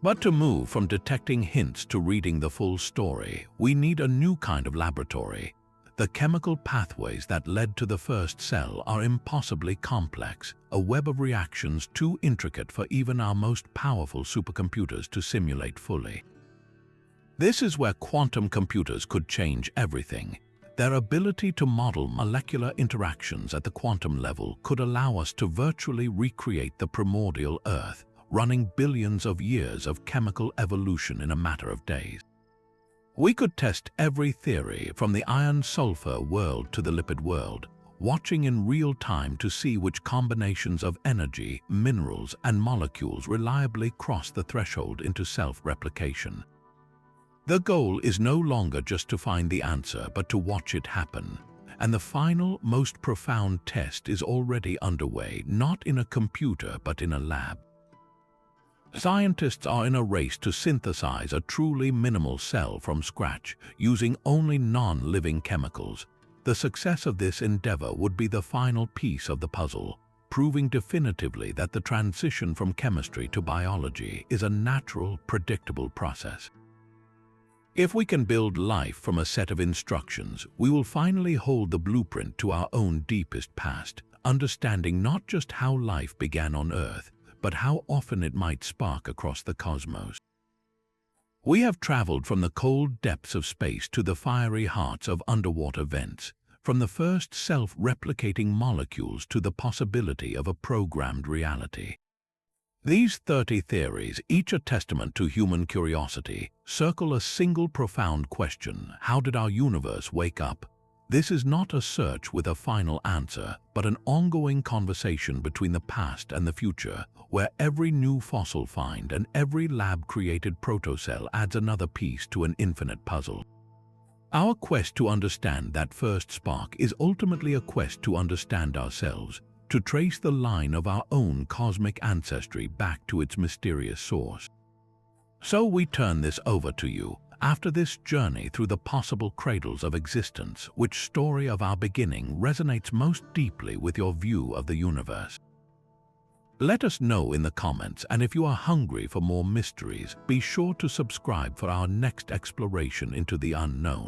But to move from detecting hints to reading the full story, we need a new kind of laboratory. The chemical pathways that led to the first cell are impossibly complex, a web of reactions too intricate for even our most powerful supercomputers to simulate fully. This is where quantum computers could change everything. Their ability to model molecular interactions at the quantum level could allow us to virtually recreate the primordial Earth, running billions of years of chemical evolution in a matter of days. We could test every theory from the iron-sulfur world to the lipid world, watching in real time to see which combinations of energy, minerals, and molecules reliably cross the threshold into self-replication. The goal is no longer just to find the answer, but to watch it happen. And the final, most profound test is already underway, not in a computer, but in a lab. Scientists are in a race to synthesize a truly minimal cell from scratch, using only non-living chemicals. The success of this endeavor would be the final piece of the puzzle, proving definitively that the transition from chemistry to biology is a natural, predictable process. If we can build life from a set of instructions, we will finally hold the blueprint to our own deepest past, understanding not just how life began on Earth, but how often it might spark across the cosmos. We have traveled from the cold depths of space to the fiery hearts of underwater vents, from the first self-replicating molecules to the possibility of a programmed reality. These 30 theories, each a testament to human curiosity, circle a single profound question: how did our universe wake up? This is not a search with a final answer, but an ongoing conversation between the past and the future, where every new fossil find and every lab-created protocell adds another piece to an infinite puzzle. Our quest to understand that first spark is ultimately a quest to understand ourselves, to trace the line of our own cosmic ancestry back to its mysterious source. So we turn this over to you. After this journey through the possible cradles of existence, which story of our beginning resonates most deeply with your view of the universe? Let us know in the comments, and if you are hungry for more mysteries, be sure to subscribe for our next exploration into the unknown.